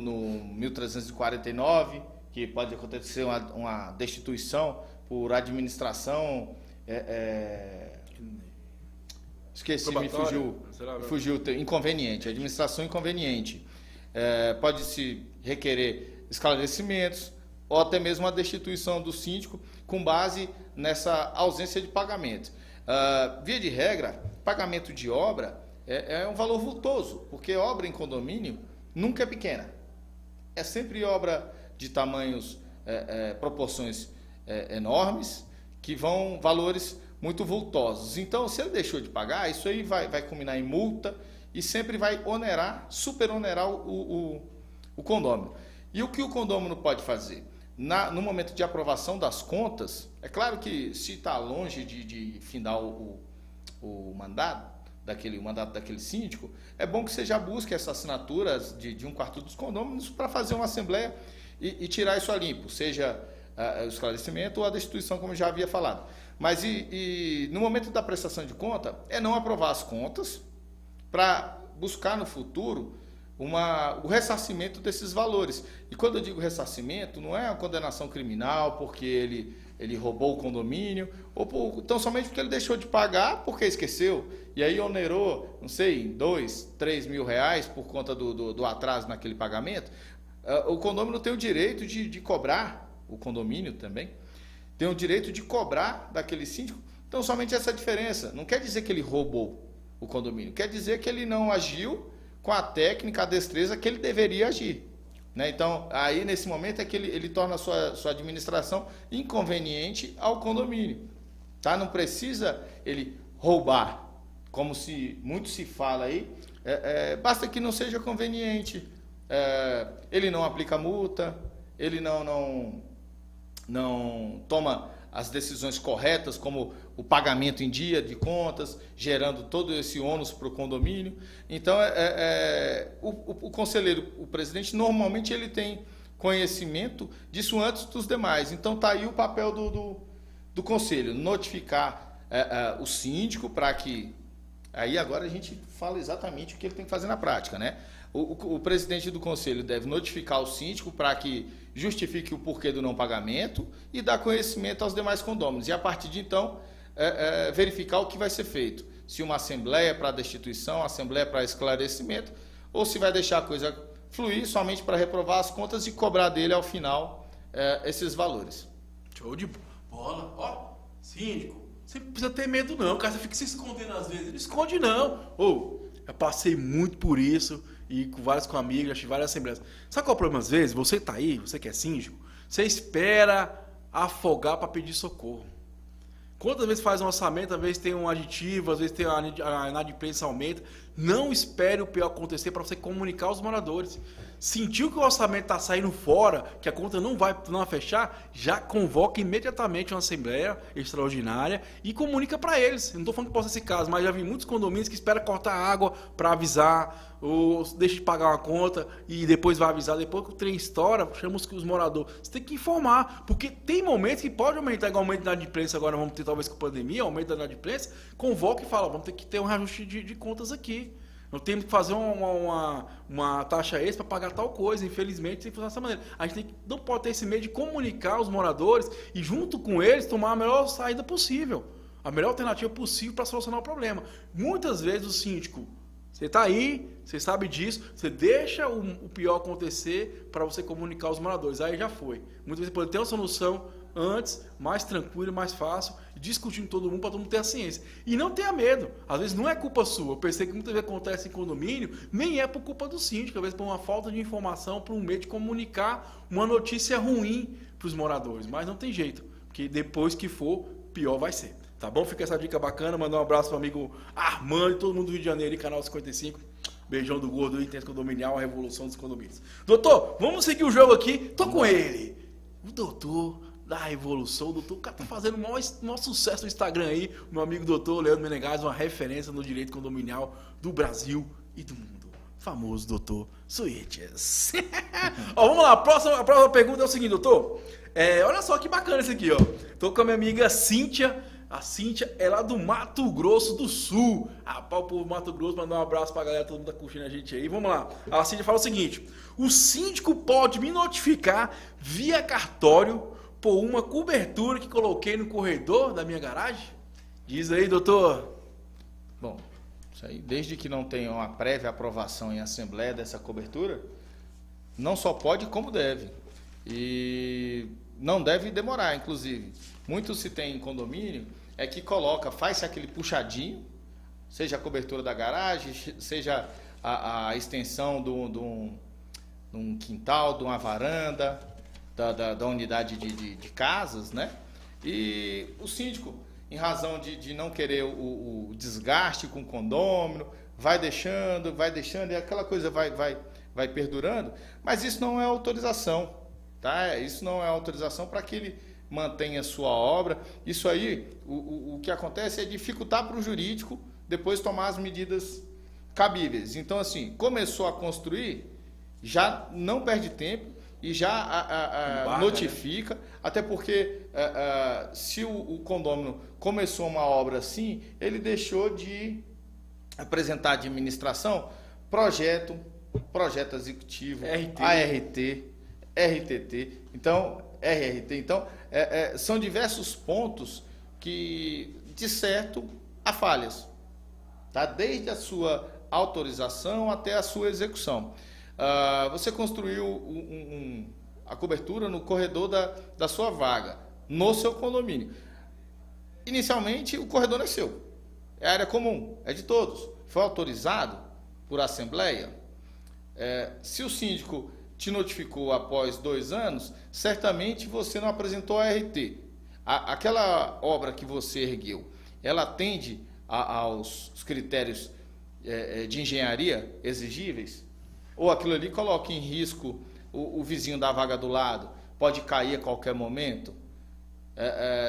1349, que pode acontecer uma destituição por administração. Esqueci, me fugiu. Inconveniente, administração inconveniente. Pode-se requerer esclarecimentos ou até mesmo a destituição do síndico com base nessa ausência de pagamento. Via de regra, pagamento de obra é um valor vultoso, porque obra em condomínio nunca é pequena. É sempre obra de tamanhos, proporções enormes, que vão valores muito vultosos. Então, se ele deixou de pagar, isso aí vai culminar em multa e sempre vai superonerar o condômino. E o que o condômino pode fazer? No momento de aprovação das contas, é claro que se está longe de findar o mandato daquele síndico, é bom que você já busque essas assinaturas de um quarto dos condôminos para fazer uma assembleia e tirar isso a limpo, seja o esclarecimento ou a destituição, como eu já havia falado. Mas no momento da prestação de conta, não aprovar as contas para buscar no futuro o ressarcimento desses valores. E quando eu digo ressarcimento, não é uma condenação criminal porque ele roubou o condomínio, então somente porque ele deixou de pagar porque esqueceu, e aí onerou, não sei, 2, 3 mil reais por conta do atraso naquele pagamento. O condômino tem o direito de cobrar, o condomínio também, tem o direito de cobrar daquele síndico. Então somente essa diferença, não quer dizer que ele roubou o condomínio, quer dizer que ele não agiu com a técnica, a destreza que ele deveria agir. Né? Então, aí nesse momento é que ele torna a sua administração inconveniente ao condomínio. Tá? Não precisa ele roubar, como muito se fala aí, basta que não seja conveniente. Ele não aplica multa, ele não toma as decisões corretas, como o pagamento em dia de contas, gerando todo esse ônus para o condomínio. Então, o conselheiro, o presidente, normalmente ele tem conhecimento disso antes dos demais. Então, está aí o papel do conselho, notificar o síndico para que... Aí agora a gente fala exatamente o que ele tem que fazer na prática, né? O presidente do conselho deve notificar o síndico para que justifique o porquê do não pagamento e dar conhecimento aos demais condôminos. E a partir de então, verificar o que vai ser feito. Se uma assembleia para destituição, assembleia para esclarecimento, ou se vai deixar a coisa fluir somente para reprovar as contas e cobrar dele ao final esses valores. Show de bola. Ó, síndico, você não precisa ter medo não, cara. Você fica se escondendo às vezes. Não esconde não. Eu passei muito por isso. E com vários amigos, já tive várias assembleias. Sabe qual é o problema? Às vezes, você tá aí, você que é síndico, você espera afogar para pedir socorro. Quantas vezes faz um orçamento, às vezes tem um aditivo, às vezes tem a inadimplência aumenta. Não espere o pior acontecer para você comunicar aos moradores. Sentiu que o orçamento está saindo fora, que a conta não vai fechar, já convoca imediatamente uma assembleia extraordinária e comunica para eles. Eu não estou falando que possa ser esse caso, mas já vi muitos condomínios que esperam cortar água para avisar, ou deixa de pagar uma conta e depois vai avisar. Depois que o trem estoura, chama os moradores. Você tem que informar, porque tem momentos que pode aumentar, igual o aumento da inadimplência, agora vamos ter talvez com a pandemia, aumento da inadimplência, convoca e fala, vamos ter que ter um reajuste de contas aqui. Não temos que fazer uma taxa extra para pagar tal coisa. Infelizmente, tem que fazer dessa maneira. A gente não pode ter esse meio de comunicar os moradores e, junto com eles, tomar a melhor saída possível. A melhor alternativa possível para solucionar o problema. Muitas vezes o síndico, você está aí, você sabe disso, você deixa o pior acontecer para você comunicar aos moradores. Aí já foi. Muitas vezes você pode ter uma solução antes, mais tranquilo, mais fácil, discutindo com todo mundo para todo mundo ter a ciência. E não tenha medo. Às vezes não é culpa sua. Eu pensei que muitas vezes acontece em condomínio, nem é por culpa do síndico, às vezes por uma falta de informação, por um meio de comunicar uma notícia ruim para os moradores. Mas não tem jeito, porque depois que for, pior vai ser. Tá bom? Fica essa dica bacana. Mandar um abraço para o amigo Armando e todo mundo do Rio de Janeiro, canal 55. Beijão do Gordo, Intenso Condominial, a revolução dos condomínios. Doutor, vamos seguir o jogo aqui. Tô com ele. O doutor da revolução, o doutor, o cara tá fazendo o maior sucesso no Instagram aí, meu amigo doutor Leandro Menegas, uma referência no direito condominial do Brasil e do mundo. Famoso doutor Switches. Ó, vamos lá, a próxima pergunta é o seguinte, doutor. Olha só que bacana esse aqui, ó. Tô com a minha amiga Cíntia. A Cíntia é lá do Mato Grosso do Sul. O povo do Mato Grosso, mandar um abraço pra galera, todo mundo tá curtindo a gente aí. Vamos lá. A Cíntia fala o seguinte: o síndico pode me notificar via cartório por uma cobertura que coloquei no corredor da minha garagem? Diz aí, doutor. Bom, isso aí, desde que não tenha uma prévia aprovação em assembleia dessa cobertura, não só pode, como deve. E não deve demorar, inclusive. Muito se tem em condomínio, que faz aquele puxadinho, seja a cobertura da garagem, seja a extensão de um quintal, de uma varanda, da unidade de casas, né? E o síndico, em razão de não querer o desgaste com o condômino, vai deixando, e aquela coisa vai perdurando, mas isso não é autorização, tá? Isso não é autorização para que ele mantenha a sua obra. Isso aí, o que acontece é dificultar para o jurídico depois tomar as medidas cabíveis. Então, assim, começou a construir, já não perde tempo e já notifica, né? Até porque se o condômino começou uma obra assim, ele deixou de apresentar à administração projeto executivo, ART, RTT, então, RRT. Então, são diversos pontos que, de certo, há falhas, tá? Desde a sua autorização até a sua execução. Você construiu a cobertura no corredor da sua vaga, no seu condomínio. Inicialmente, o corredor não é seu, é área comum, é de todos. Foi autorizado por assembleia. Se o síndico te notificou após 2 anos, certamente você não apresentou a RT. Aquela obra que você ergueu, ela atende aos critérios de engenharia exigíveis? Ou aquilo ali coloca em risco o vizinho da vaga do lado? Pode cair a qualquer momento?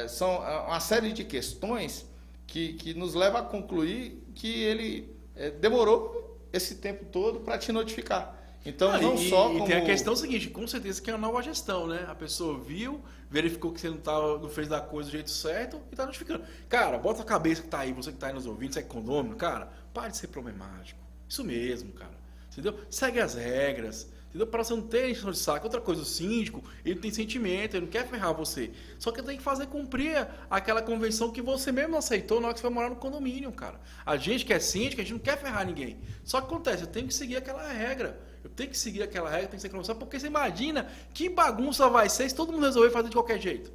São uma série de questões que nos leva a concluir que ele demorou esse tempo todo para te notificar. Então, e tem a questão seguinte, com certeza que é uma nova gestão, né? A pessoa viu, verificou que você não fez da coisa do jeito certo e tá notificando. Cara, bota a cabeça que tá aí, você que tá aí nos ouvindo, você é condomínio, cara, pare de ser problemático. Isso mesmo, cara. Entendeu? Segue as regras. Entendeu? Para você não ter encheção de saco. Outra coisa, o síndico, ele tem sentimento, ele não quer ferrar você. Só que ele tem que fazer cumprir aquela convenção que você mesmo aceitou na hora que você vai morar no condomínio, cara. A gente que é síndico, a gente não quer ferrar ninguém. Só que acontece, eu tenho que seguir aquela regra. Tem que seguir aquela convenção, porque você imagina que bagunça vai ser se todo mundo resolver fazer de qualquer jeito.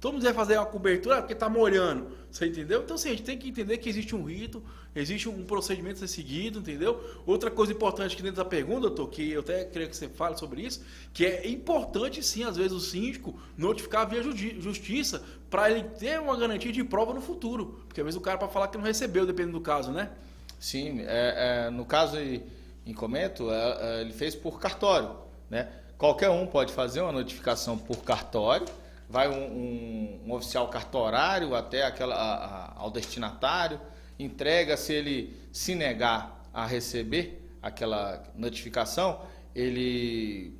Todo mundo vai fazer uma cobertura porque está molhando, você entendeu? Então, assim, a gente tem que entender que existe um rito, existe um procedimento a ser seguido, entendeu? Outra coisa importante aqui dentro da pergunta, doutor, que eu até queria que você fale sobre isso, que é importante, sim, às vezes, o síndico notificar via justiça para ele ter uma garantia de prova no futuro. Porque, às vezes, o cara pode falar que não recebeu, dependendo do caso, né? Sim, no caso em comento, ele fez por cartório, né? Qualquer um pode fazer uma notificação por cartório. Vai um oficial cartorário até ao destinatário, entrega, se ele se negar a receber aquela notificação, ele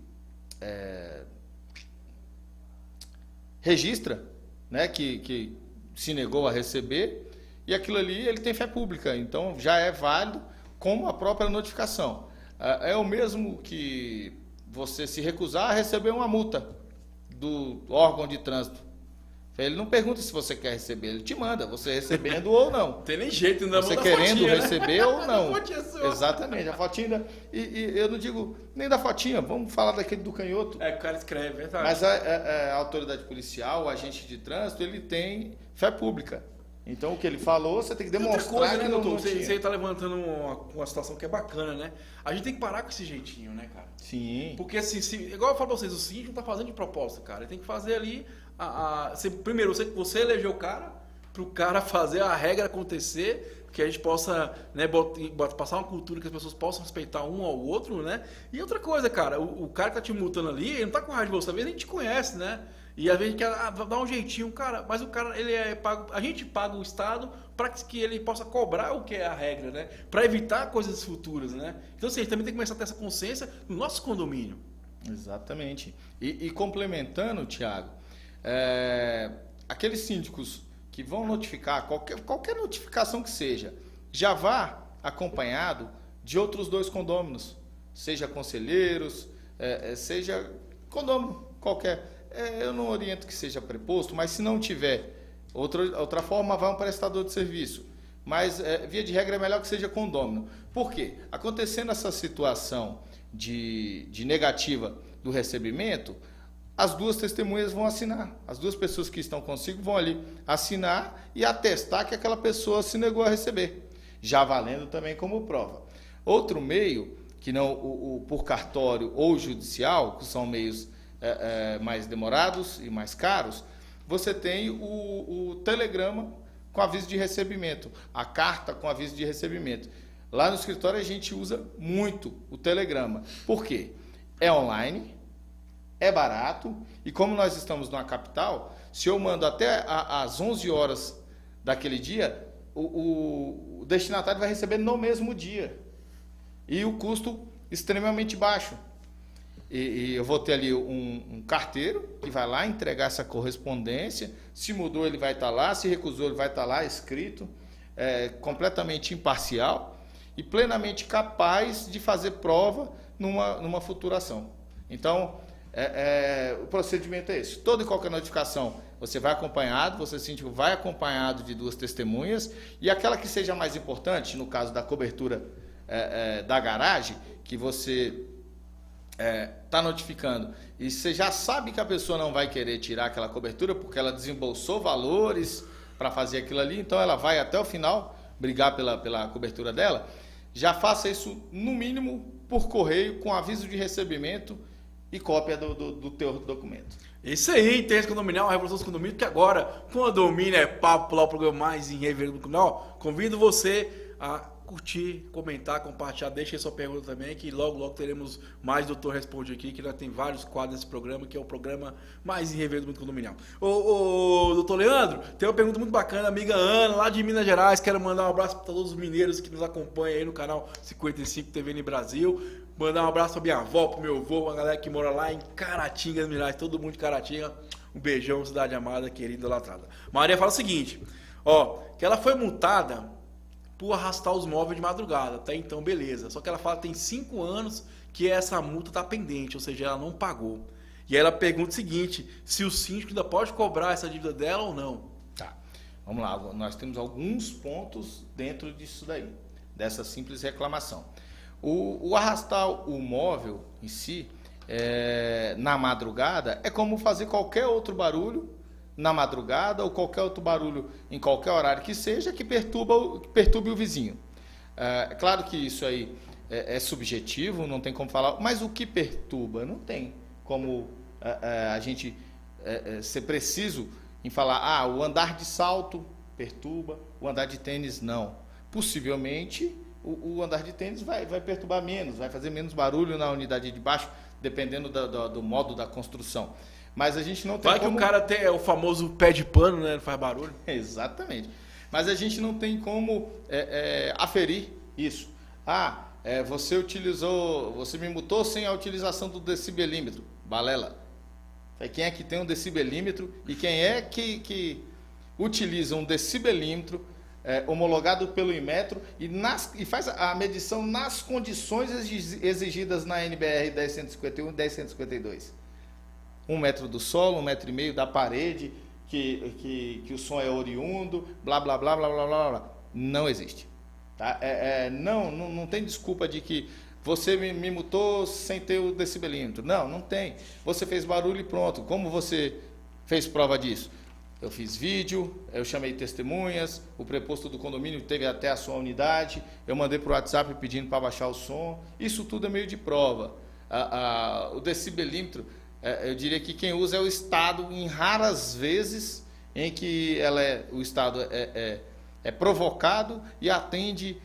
registra, né, que se negou a receber, e aquilo ali ele tem fé pública, então já é válido como a própria notificação. É o mesmo que você se recusar a receber uma multa do órgão de trânsito. Ele não pergunta se você quer receber, ele te manda, você recebendo ou não. Não tem nem jeito, ainda você querendo fotinha, receber, né? Ou não. A Exatamente, a fotinha. E eu não digo nem da fotinha, vamos falar daquele do canhoto. O cara escreve, é verdade. Mas a autoridade policial, o agente de trânsito, ele tem fé pública. Então, o que ele falou, você tem que demonstrar coisa, que né, doutor? Você tinha. está levantando uma situação que é bacana, né? A gente tem que parar com esse jeitinho, né, cara? Sim. Porque, assim, igual eu falo pra vocês, o síndico não tá fazendo de propósito, cara. Ele tem que fazer ali... primeiro, você elegeu o cara, pro cara fazer a regra acontecer, que a gente possa, né, passar uma cultura que as pessoas possam respeitar um ao outro, né? E outra coisa, cara, o cara que tá te multando ali, ele não tá com raiva de você, às vezes a gente conhece, né? E às vezes a gente quer dar um jeitinho, cara, mas o cara, ele é pago, a gente paga o Estado para que ele possa cobrar o que é a regra, né? Para evitar coisas futuras, né? Então, assim, a gente também tem que começar a ter essa consciência no nosso condomínio. Exatamente. E complementando, Thiago, aqueles síndicos que vão notificar, qualquer notificação que seja, já vá acompanhado de outros 2 condôminos, seja conselheiros, seja condômino qualquer. Eu não oriento que seja preposto, mas se não tiver outra forma, vai um prestador de serviço. Mas, via de regra, é melhor que seja condômino. Por quê? Acontecendo essa situação de negativa do recebimento, as 2 testemunhas vão assinar. As 2 pessoas que estão consigo vão ali assinar e atestar que aquela pessoa se negou a receber, já valendo também como prova. Outro meio, que não por cartório ou judicial, que são meios mais demorados e mais caros, você tem o telegrama com aviso de recebimento, a carta com aviso de recebimento. Lá no escritório a gente usa muito o telegrama. Por quê? É online, é barato, e como nós estamos numa capital, se eu mando até às 11 horas daquele dia, o destinatário vai receber no mesmo dia. E o custo extremamente baixo. E eu vou ter ali um carteiro que vai lá entregar essa correspondência. Se mudou, ele vai estar lá. Se recusou, ele vai estar lá escrito. Completamente imparcial e plenamente capaz de fazer prova numa futura ação. Então, o procedimento é esse. Toda e qualquer notificação, você vai acompanhado, você síndico vai acompanhado de 2 testemunhas. E aquela que seja mais importante, no caso da cobertura da garagem, que você está notificando e você já sabe que a pessoa não vai querer tirar aquela cobertura porque ela desembolsou valores para fazer aquilo ali, então ela vai até o final brigar pela cobertura dela, já faça isso no mínimo por correio com aviso de recebimento e cópia do teu documento. Isso aí, Interesse Condominial, a Revolução dos Condomínios, que agora, condomínio é papo lá, o programa mais irreverente do canal, convido você a curtir, comentar, compartilhar, deixa aí sua pergunta também, que logo teremos mais Doutor Responde aqui, que nós tem vários quadros nesse programa, que é o programa mais irreverente do mundo condominial. Ô, doutor Leandro, tem uma pergunta muito bacana, amiga Ana, lá de Minas Gerais, quero mandar um abraço para todos os mineiros que nos acompanham aí no canal 55 TV no Brasil, mandar um abraço pra minha avó, pro meu avô, a galera que mora lá em Caratinga, Minas Gerais, todo mundo de Caratinga, um beijão, cidade amada, querida, idolatrada. Maria fala o seguinte, ó, que ela foi multada por arrastar os móveis de madrugada, até então beleza. Só que ela fala que tem 5 anos que essa multa tá pendente, ou seja, ela não pagou. E aí ela pergunta o seguinte, se o síndico ainda pode cobrar essa dívida dela ou não. Tá, vamos lá, nós temos alguns pontos dentro disso daí, dessa simples reclamação. O arrastar o móvel em si, na madrugada, é como fazer qualquer outro barulho na madrugada ou qualquer outro barulho em qualquer horário que seja que perturbe o vizinho. É claro que isso aí é subjetivo, não tem como falar, mas o que perturba não tem como a gente ser preciso em falar, o andar de salto perturba, o andar de tênis não. Possivelmente o andar de tênis vai perturbar menos, vai fazer menos barulho na unidade de baixo, dependendo do modo da construção. Mas a gente não tem como... que o cara tem o famoso pé de pano, né? Não faz barulho. Exatamente. Mas a gente não tem como aferir isso. Você me multou sem a utilização do decibelímetro. Balela. Quem é que tem um decibelímetro e quem é que utiliza um decibelímetro homologado pelo Inmetro e faz a medição nas condições exigidas na NBR 10151 e 10152. 1 metro do solo, 1,5 metro da parede, que o som é oriundo, blá, blá, blá, blá, blá, blá, blá. Não existe. Tá? Não tem desculpa de que você me multou sem ter o decibelímetro. Não tem. Você fez barulho e pronto. Como você fez prova disso? Eu fiz vídeo, eu chamei testemunhas, o preposto do condomínio teve até a sua unidade, eu mandei para o WhatsApp pedindo para baixar o som. Isso tudo é meio de prova. O decibelímetro... eu diria que quem usa é o Estado, em raras vezes em que o Estado é provocado e atende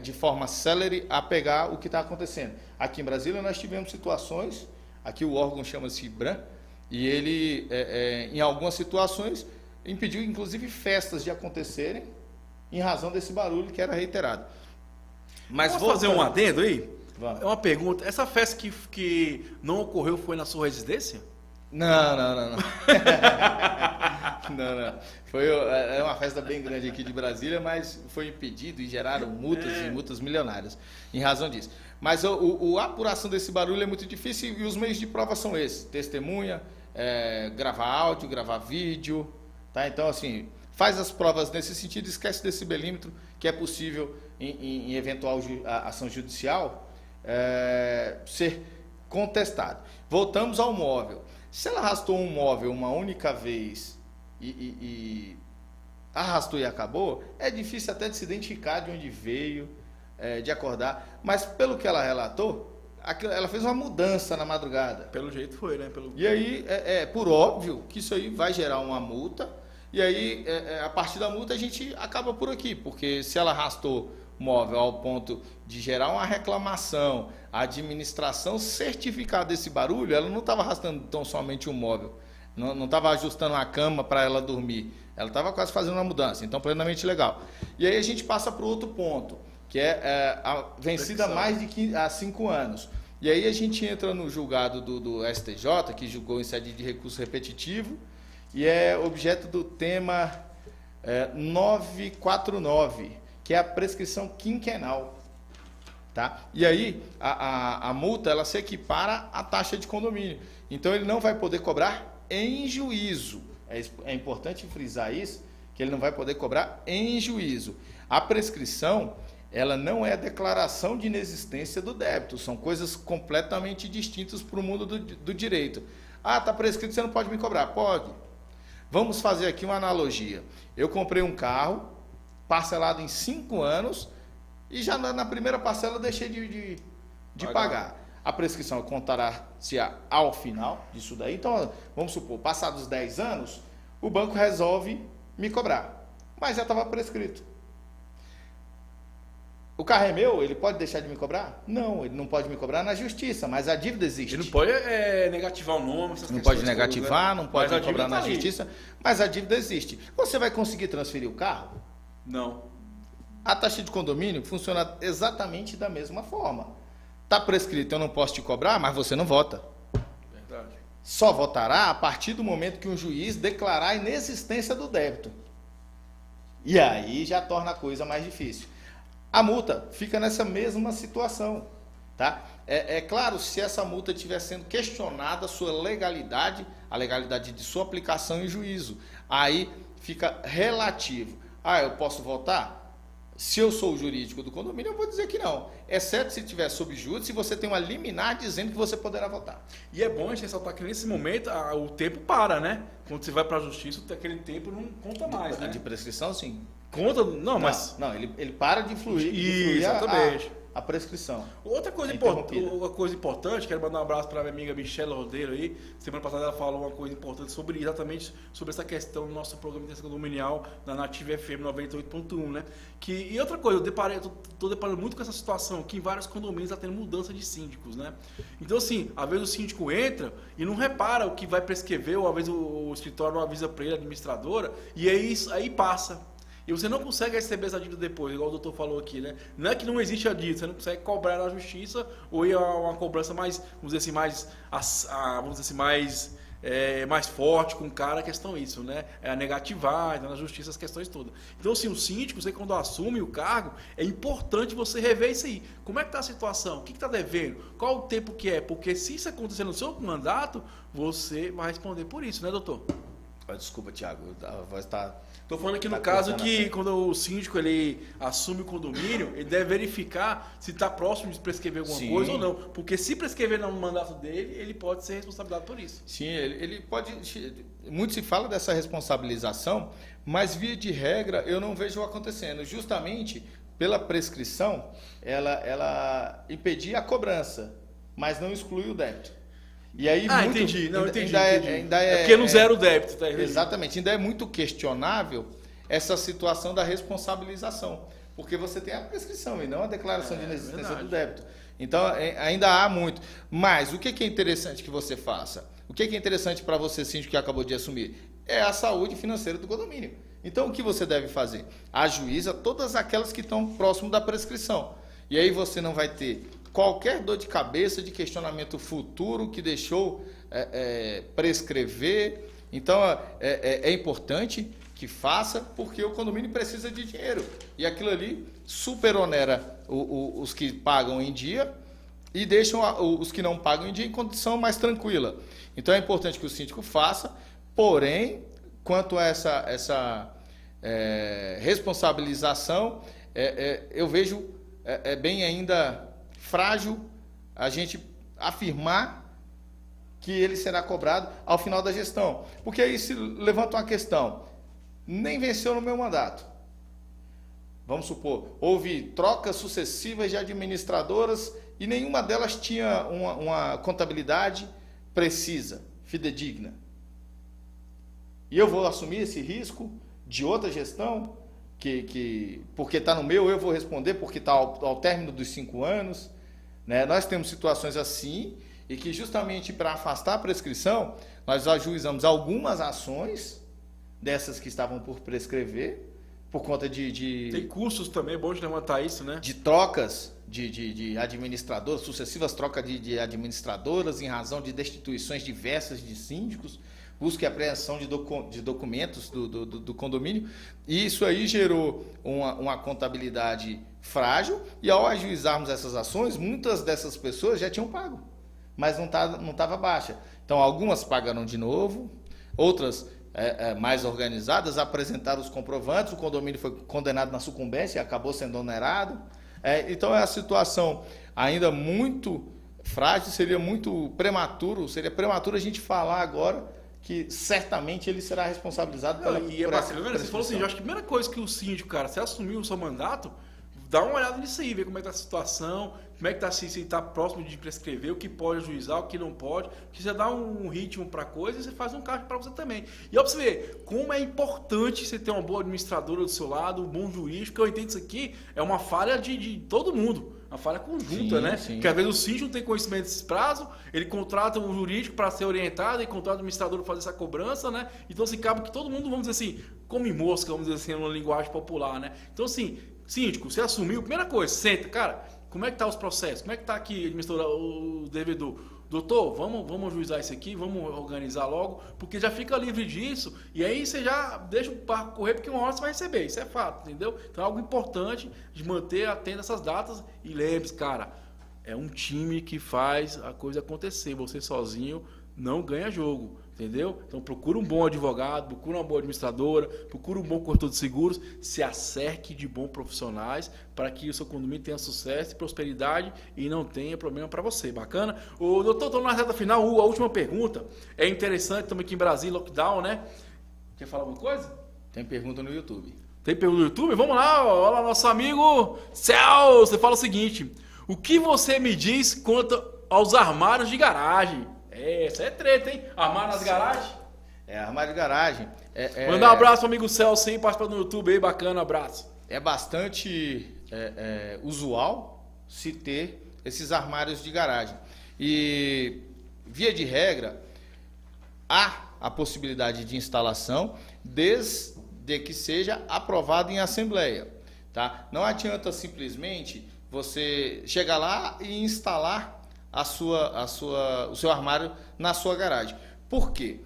de forma célere a pegar o que está acontecendo. Aqui em Brasília nós tivemos situações, aqui o órgão chama-se IBRAM, e ele, em algumas situações, impediu inclusive festas de acontecerem em razão desse barulho que era reiterado. Mas vou fazer um adendo aí? Vamos. É uma pergunta. Essa festa que não ocorreu foi na sua residência? Não. Não. É uma festa bem grande aqui de Brasília, mas foi impedido e geraram multas e multas milionárias em razão disso. Mas a apuração desse barulho é muito difícil e os meios de prova são esses. Testemunha, gravar áudio, gravar vídeo. Tá? Então, assim, faz as provas nesse sentido, esquece o decibelímetro, que é possível em eventual ação judicial ser contestado. Voltamos ao móvel. Se ela arrastou um móvel uma única vez e arrastou e acabou, é difícil até de se identificar de onde veio, de acordar. Mas pelo que ela relatou, ela fez uma mudança na madrugada. Pelo jeito foi, né? E aí, por óbvio, que isso aí vai gerar uma multa. E aí, a partir da multa, a gente acaba por aqui. Porque se ela arrastou móvel ao ponto de gerar uma reclamação, a administração certificar desse barulho, ela não estava arrastando tão somente um móvel, não estava ajustando a cama para ela dormir, ela estava quase fazendo uma mudança, então plenamente legal. E aí a gente passa para o outro ponto, que é a vencida mais de 5 anos. E aí a gente entra no julgado do STJ, que julgou em sede de recurso repetitivo, e é objeto do tema 949, que é a prescrição quinquenal. Tá? E aí, a multa, ela se equipara à taxa de condomínio. Então, ele não vai poder cobrar em juízo. É importante frisar isso, que ele não vai poder cobrar em juízo. A prescrição, ela não é a declaração de inexistência do débito. São coisas completamente distintas para o mundo do direito. Está prescrito, você não pode me cobrar. Pode. Vamos fazer aqui uma analogia. Eu comprei um carro parcelado em 5 anos e já na primeira parcela eu deixei de pagar. A prescrição contará-se ao final disso daí. Então, vamos supor, passados 10 anos, o banco resolve me cobrar, mas já estava prescrito. O carro é meu, ele pode deixar de me cobrar? Não, ele não pode me cobrar na justiça, mas a dívida existe. Ele não pode negativar o nome, essas Não questões pode negativar, todas, né? não pode Mas a me cobrar dívida na tá ali. justiça, mas a dívida existe. Você vai conseguir transferir o carro? Não. A taxa de condomínio funciona exatamente da mesma forma. Está prescrito, eu não posso te cobrar, mas você não vota. Verdade. Só votará a partir do momento que um juiz declarar a inexistência do débito. E aí já torna a coisa mais difícil. A multa fica nessa mesma situação, tá? É claro, se essa multa estiver sendo questionada, a sua legalidade, a legalidade de sua aplicação em juízo, aí fica relativo. Ah, eu posso votar? Se eu sou o jurídico do condomínio, eu vou dizer que não. Exceto se tiver sob júri, se você tem uma liminar dizendo que você poderá votar. E é bom a gente ressaltar que nesse momento o tempo para, né? Quando você vai para a justiça, aquele tempo não conta mais, né? De prescrição, sim. Conta, não, mas... Não, ele para de influir, Exatamente. a prescrição. Outra coisa, uma coisa importante, quero mandar um abraço para a minha amiga Michelle Rodeiro aí. Semana passada ela falou uma coisa importante exatamente sobre essa questão do nosso programa de condominial da Nativa FM 98.1, né? E outra coisa, eu tô deparando muito com essa situação, que em vários condomínios está tendo mudança de síndicos, né? Então, assim, às vezes o síndico entra e não repara o que vai prescrever, ou às vezes o escritório não avisa para ele, a administradora, e aí passa. E você não consegue receber essa dívida depois, igual o doutor falou aqui, né? Não é que não existe a dívida, você não consegue cobrar na justiça ou ir a uma cobrança mais, vamos dizer assim, mais forte com o cara, a questão é isso, né? É a negativar, na justiça as questões todas. Então, assim, o síndico, você quando assume o cargo, é importante você rever isso aí. Como é que está a situação? O que está devendo? Qual o tempo que é? Porque se isso acontecer no seu mandato, você vai responder por isso, né, doutor? Desculpa, Thiago, a voz está... Estou falando aqui no caso que quando o síndico ele assume o condomínio, ele deve verificar se está próximo de prescrever alguma coisa ou não. Porque se prescrever no mandato dele, ele pode ser responsabilizado por isso. Sim, ele pode... Muito se fala dessa responsabilização, mas via de regra eu não vejo acontecendo. Justamente pela prescrição, ela impedia a cobrança, mas não exclui o débito. E aí, entendi. Ainda é porque não zero o débito, tá? Exatamente. Ainda é muito questionável essa situação da responsabilização, porque você tem a prescrição e não a declaração de inexistência do débito. Então, ainda há muito. Mas o que é interessante que você faça? O que é interessante para você, síndico, que acabou de assumir? É a saúde financeira do condomínio. Então, o que você deve fazer? Ajuiza todas aquelas que estão próximo da prescrição. E aí você não vai ter qualquer dor de cabeça de questionamento futuro que deixou prescrever. Então, é importante que faça, porque o condomínio precisa de dinheiro. E aquilo ali superonera os que pagam em dia e deixam os que não pagam em dia em condição mais tranquila. Então, é importante que o síndico faça, porém, quanto a essa responsabilização, eu vejo bem ainda frágil a gente afirmar que ele será cobrado ao final da gestão. Porque aí se levanta uma questão, nem venceu no meu mandato. Vamos supor, houve trocas sucessivas de administradoras e nenhuma delas tinha uma contabilidade precisa, fidedigna. E eu vou assumir esse risco de outra gestão, que porque está no meu, eu vou responder porque está ao término dos 5 anos. Né? Nós temos situações assim, e que justamente para afastar a prescrição, nós ajuizamos algumas ações dessas que estavam por prescrever, por conta de Tem custos também, é bom de levantar isso, né? De trocas de administradoras, sucessivas trocas de administradoras em razão de destituições diversas de síndicos, busca e apreensão de documentos do condomínio, e isso aí gerou uma contabilidade frágil, e ao ajuizarmos essas ações, muitas dessas pessoas já tinham pago, mas não estava baixa. Então, algumas pagaram de novo, outras mais organizadas apresentaram os comprovantes, o condomínio foi condenado na sucumbência e acabou sendo onerado. Então, é a situação ainda muito frágil, seria prematuro a gente falar agora que certamente ele será responsabilizado pela. E é bacana, você falou assim, eu acho que a primeira coisa que o síndico, cara, se assumiu o seu mandato, dá uma olhada nisso aí, ver como é que tá a situação, como é que tá, se tá próximo de prescrever, o que pode ajuizar, o que não pode, que você dá um ritmo para coisa e você faz um caixa para você também. E ó, pra você ver como é importante você ter uma boa administradora do seu lado, um bom juiz, porque eu entendo isso aqui é uma falha de todo mundo. Uma falha conjunta, Sim, né? sim. Porque às vezes o síndico não tem conhecimento desse prazo, ele contrata um jurídico para ser orientado e contrata o administrador para fazer essa cobrança, né? Então, assim, acaba que todo mundo, vamos dizer assim, come mosca, vamos dizer assim, numa linguagem popular, né? Então, assim, síndico, você assumiu, primeira coisa, senta, cara, como é que tá os processos? Como é que tá aqui, administrador, o devedor? Doutor, vamos ajuizar isso aqui, vamos organizar logo, porque já fica livre disso, e aí você já deixa o barco correr, porque uma hora você vai receber, isso é fato, entendeu? Então é algo importante de manter atento a essas datas, e lembre-se, cara, é um time que faz a coisa acontecer, você sozinho não ganha jogo, entendeu? Então procura um bom advogado, procura uma boa administradora, procura um bom corretor de seguros, se acerque de bons profissionais para que o seu condomínio tenha sucesso e prosperidade e não tenha problema para você, bacana? Ô, doutor, estou na reta final, a última pergunta, é interessante, estamos aqui em Brasília, lockdown, né? Quer falar alguma coisa? Tem pergunta no YouTube. Tem pergunta no YouTube? Vamos lá, ó, olha lá nosso amigo Celso, você fala o seguinte, o que você me diz quanto aos armários de garagem? Essa é treta, hein? Armário nas garagens? É, armário de garagem. Mandar um abraço pro amigo Celso, sim, participa do YouTube aí, bacana, abraço. É bastante usual se ter esses armários de garagem. E, via de regra, há a possibilidade de instalação desde que seja aprovado em assembleia. Tá? Não adianta simplesmente você chegar lá e instalar o seu armário na sua garagem. Por quê?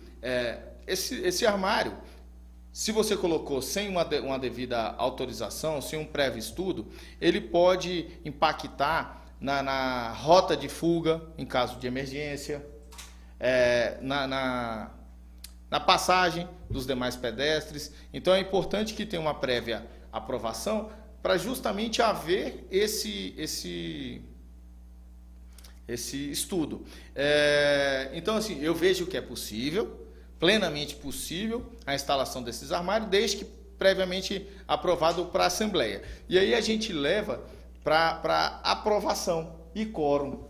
Esse armário, se você colocou sem uma devida autorização, sem um prévio estudo, ele pode impactar na rota de fuga em caso de emergência, na passagem dos demais pedestres. Então é importante que tenha uma prévia aprovação para justamente haver esse estudo. Então, assim, eu vejo que é possível, plenamente possível, a instalação desses armários, desde que previamente aprovado para a Assembleia. E aí a gente leva para aprovação e quórum.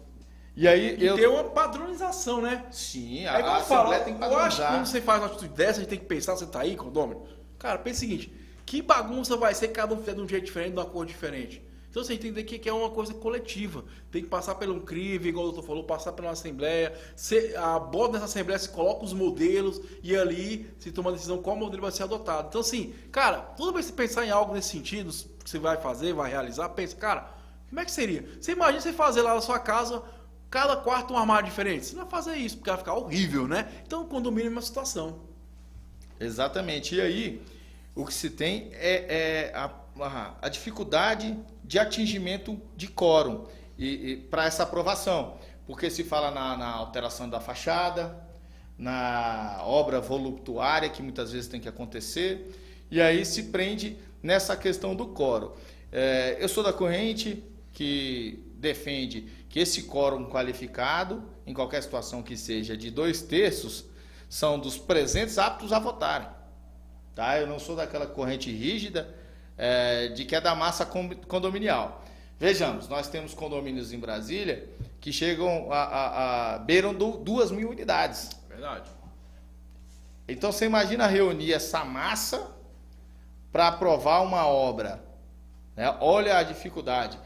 E aí tem uma padronização, né? Sim, a Assembleia falo, tem que eu acho que padronizar. quando você faz uma atitude dessa, a gente tem que pensar, você tá aí, condômino. Cara, pensa o seguinte, que bagunça vai ser cada um fizer de um jeito diferente, de uma cor diferente? Então você entender que é uma coisa coletiva. Tem que passar pelo crivo, igual o doutor falou, passar pela assembleia. A borda dessa assembleia se coloca os modelos e ali se toma a decisão qual modelo vai ser adotado. Então assim, cara, toda vez que você pensar em algo nesse sentido, que você vai fazer, vai realizar, pensa, cara, como é que seria? Você imagina você fazer lá na sua casa, cada quarto um armário diferente. Você não vai fazer isso, porque vai ficar horrível, né? Então o condomínio é uma situação. Exatamente. E aí, o que se tem é a dificuldade de atingimento de quórum e para essa aprovação, porque se fala na alteração da fachada, na obra voluptuária que muitas vezes tem que acontecer, e aí se prende nessa questão do quórum. Eu sou da corrente que defende que esse quórum qualificado, em qualquer situação que seja, de 2/3, são dos presentes aptos a votarem. Tá? Eu não sou daquela corrente rígida de que é da massa condominial. Vejamos, nós temos condomínios em Brasília que chegam beiram 2.000 unidades. Verdade. Então você imagina reunir essa massa para aprovar uma obra. Né? Olha a dificuldade.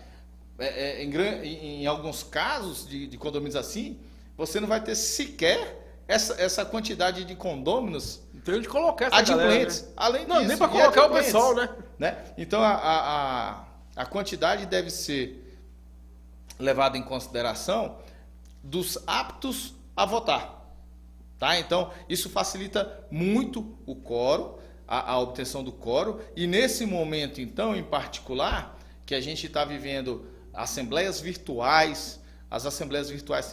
Em alguns casos de condomínios assim, você não vai ter sequer essa quantidade de condôminos Então onde colocar essa adimplentes. galera, né? Além Não, disso, nem para e colocar o adimplentes, pessoal, né? Então a quantidade deve ser levada em consideração dos aptos a votar. Tá? Então isso facilita muito o quórum, a obtenção do quórum, e nesse momento então em particular que a gente está vivendo assembleias virtuais, as assembleias virtuais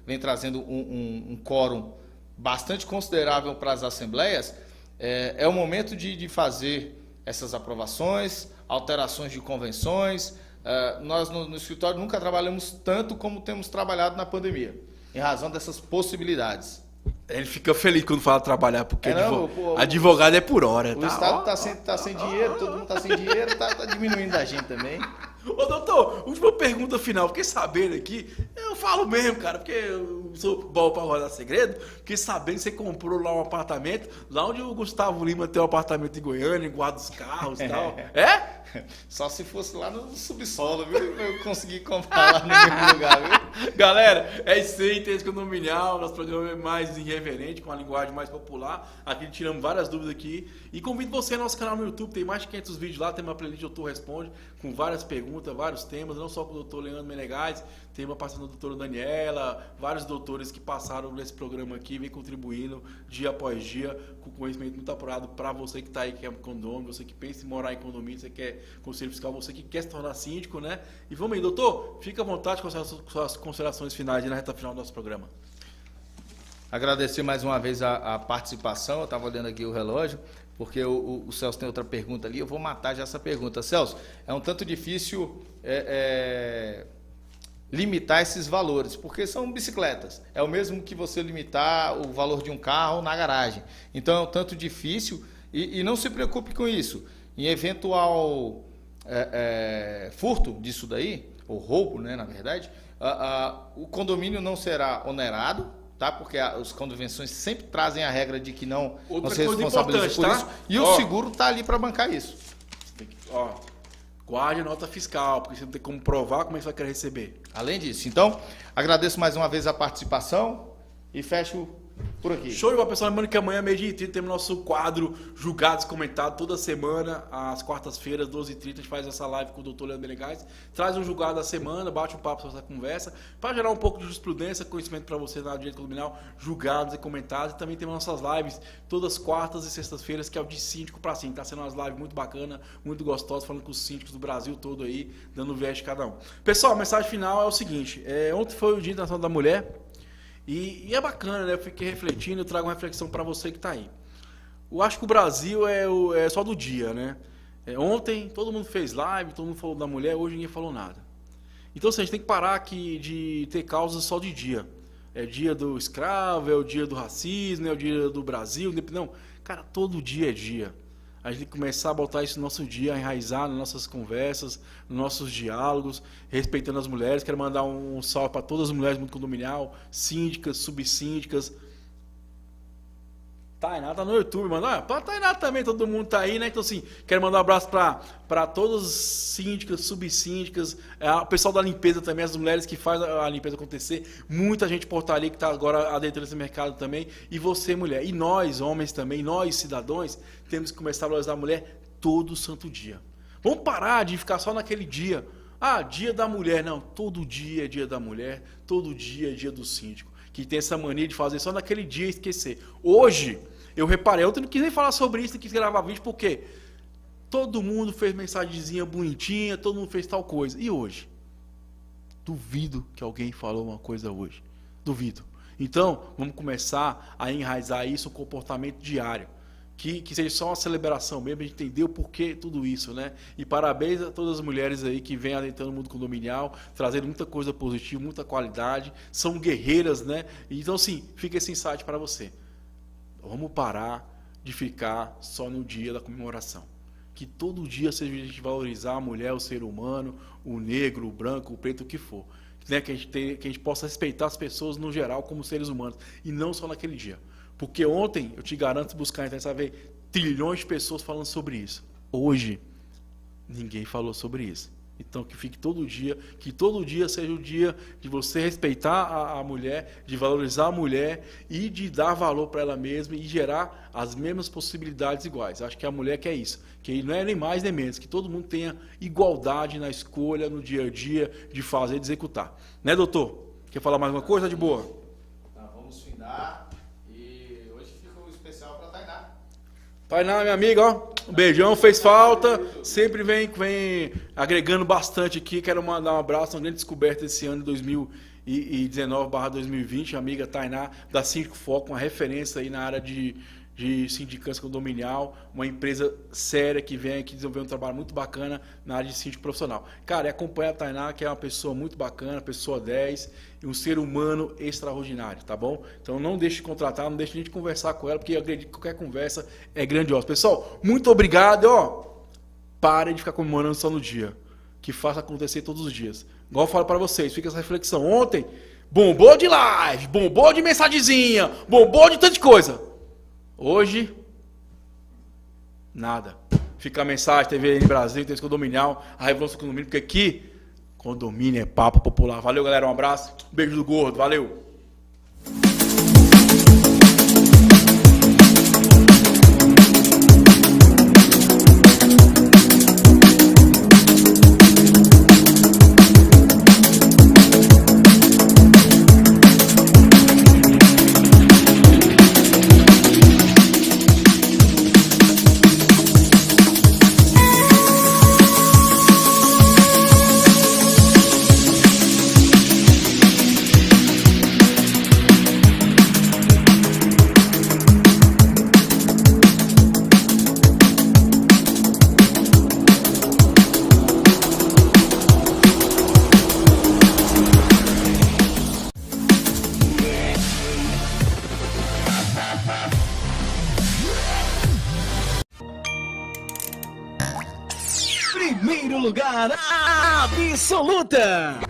vem trazendo um quórum bastante considerável para as assembleias, é o momento de fazer essas aprovações, alterações de convenções. Nós no escritório nunca trabalhamos tanto como temos trabalhado na pandemia, em razão dessas possibilidades. Ele fica feliz quando fala trabalhar, porque Pô, advogado é por hora. O tá? Estado tá sem dinheiro, todo mundo tá sem dinheiro, tá diminuindo a gente também. Ô, doutor, última pergunta final. Fiquei sabendo aqui, eu falo mesmo, cara, porque eu sou bom pra guardar segredo. Fiquei sabendo que você comprou lá um apartamento, lá onde o Gustavo Lima tem um apartamento em Goiânia, guarda os carros e tal. É? Só se fosse lá no subsolo, viu? Eu consegui comprar lá no mesmo lugar, viu? Galera, é isso aí, tem esse condominial, nosso programa é mais irreverente, com a linguagem mais popular. Aqui tiramos várias dúvidas aqui. E convido você ao nosso canal no YouTube, tem mais de 500 vídeos lá, tem uma playlist Doutor Responde, com várias perguntas, vários temas, não só com o doutor Leandro Menegais, tem uma parceria da doutora Daniela, vários doutores que passaram nesse programa aqui, vem contribuindo dia após dia, com conhecimento muito apurado para você que está aí, que é um condomínio, você que pensa em morar em condomínio, você quer conselho fiscal, você que quer se tornar síndico, né? E vamos aí, doutor, fica à vontade com as suas considerações finais na reta final do nosso programa. Agradecer mais uma vez a participação, eu estava olhando aqui o relógio, porque o Celso tem outra pergunta ali, eu vou matar já essa pergunta. Celso, é um tanto difícil limitar esses valores, porque são bicicletas. É o mesmo que você limitar o valor de um carro na garagem. Então é um tanto difícil e não se preocupe com isso. Em eventual furto disso daí, ou roubo, né, na verdade, o condomínio não será onerado, tá? Porque as convenções sempre trazem a regra de que não se responsabiliza por isso. E o seguro está ali para bancar isso. Guarde a nota fiscal, porque você não tem como provar como é que você vai querer receber. Além disso. Então, agradeço mais uma vez a participação e fecho por aqui. Show de bola, pessoal. Lembrando que amanhã, meio-dia e 30, temos nosso quadro Julgados Comentados. Toda semana, às quartas-feiras, 12h30, a gente faz essa live com o doutor Leandro Menegais. Traz um julgado da semana, bate um papo sobre essa conversa, para gerar um pouco de jurisprudência, conhecimento para você na direito condominial, julgados e comentados. E também temos nossas lives todas quartas e sextas-feiras, que é o de síndico para síndico. Tá sendo umas lives muito bacanas, muito gostosas, falando com os síndicos do Brasil todo aí, dando viés de cada um. Pessoal, a mensagem final é o seguinte: ontem foi o Dia Internacional da Mulher. E é bacana, né? Eu fiquei refletindo, eu trago uma reflexão para você que está aí. Eu acho que o Brasil é só do dia, né? Ontem todo mundo fez live, todo mundo falou da mulher, hoje ninguém falou nada. Então assim, a gente tem que parar aqui de ter causas só de dia. É dia do escravo, é o dia do racismo, é o dia do Brasil. Não, cara, todo dia é dia. A gente tem que começar a botar isso no nosso dia, a enraizar nas nossas conversas, nos nossos diálogos, respeitando as mulheres. Quero mandar um salve para todas as mulheres do mundo condominial, síndicas, subsíndicas. Tainá tá no YouTube, mano. Pra Tainá também, todo mundo tá aí, né? Então, assim, quero mandar um abraço para todas as síndicas, subsíndicas, o pessoal da limpeza também, as mulheres que fazem a limpeza acontecer. Muita gente portaria que tá agora adentrando esse mercado também. E você, mulher. E nós, homens também, nós, cidadãos, temos que começar a valorizar a mulher todo santo dia. Vamos parar de ficar só naquele dia. Dia da mulher. Não, todo dia é dia da mulher, todo dia é dia do síndico. Que tem essa mania de fazer só naquele dia e esquecer. Hoje, eu reparei, eu não quis nem falar sobre isso, não quis gravar vídeo, porque todo mundo fez mensagenzinha bonitinha, todo mundo fez tal coisa. E hoje? Duvido que alguém falou uma coisa hoje. Duvido. Então, vamos começar a enraizar isso, um comportamento diário. Que seja só uma celebração mesmo, a gente entender o porquê tudo isso, né? E parabéns a todas as mulheres aí que vêm adentrando o mundo condominial, trazendo muita coisa positiva, muita qualidade, são guerreiras, né? Então, assim, fica esse insight para você. Vamos parar de ficar só no dia da comemoração. Que todo dia seja a gente valorizar a mulher, o ser humano, o negro, o branco, o preto, o que for. Né? Que a gente possa respeitar as pessoas no geral como seres humanos, e não só naquele dia. Porque ontem, eu te garanto, buscar na internet, você vai ver trilhões de pessoas falando sobre isso. Hoje, ninguém falou sobre isso. Então, que todo dia seja o dia de você respeitar a mulher, de valorizar a mulher e de dar valor para ela mesma e gerar as mesmas possibilidades iguais. Acho que a mulher quer isso, que não é nem mais nem menos, que todo mundo tenha igualdade na escolha, no dia a dia, de fazer e de executar. Né, doutor? Quer falar mais uma coisa? De boa? Vamos findar. Tainá, minha amiga, ó, um beijão, fez falta, sempre vem agregando bastante aqui. Quero mandar um abraço, uma grande descoberta esse ano de 2019/2020, amiga Tainá, da Síndico Foco, uma referência aí na área de de sindicância condominial, uma empresa séria que vem aqui desenvolver um trabalho muito bacana na área de síndico profissional. Cara, e acompanha a Tainá, que é uma pessoa muito bacana, pessoa 10 e um ser humano extraordinário, tá bom? Então não deixe de contratar, não deixe de conversar com ela, porque eu acredito que qualquer conversa é grandiosa. Pessoal, muito obrigado, ó. Pare de ficar comemorando só no dia, que faça acontecer todos os dias. Igual eu falo para vocês, fica essa reflexão. Ontem, bombou de live, bombou de mensagenzinha, bombou de tanta coisa. Hoje, nada. Fica a mensagem, TV em Brasil, tem esse condominial, a revolução do condomínio, porque aqui, condomínio é papo popular. Valeu, galera, um abraço, beijo do gordo, valeu. Primeiro lugar absoluta.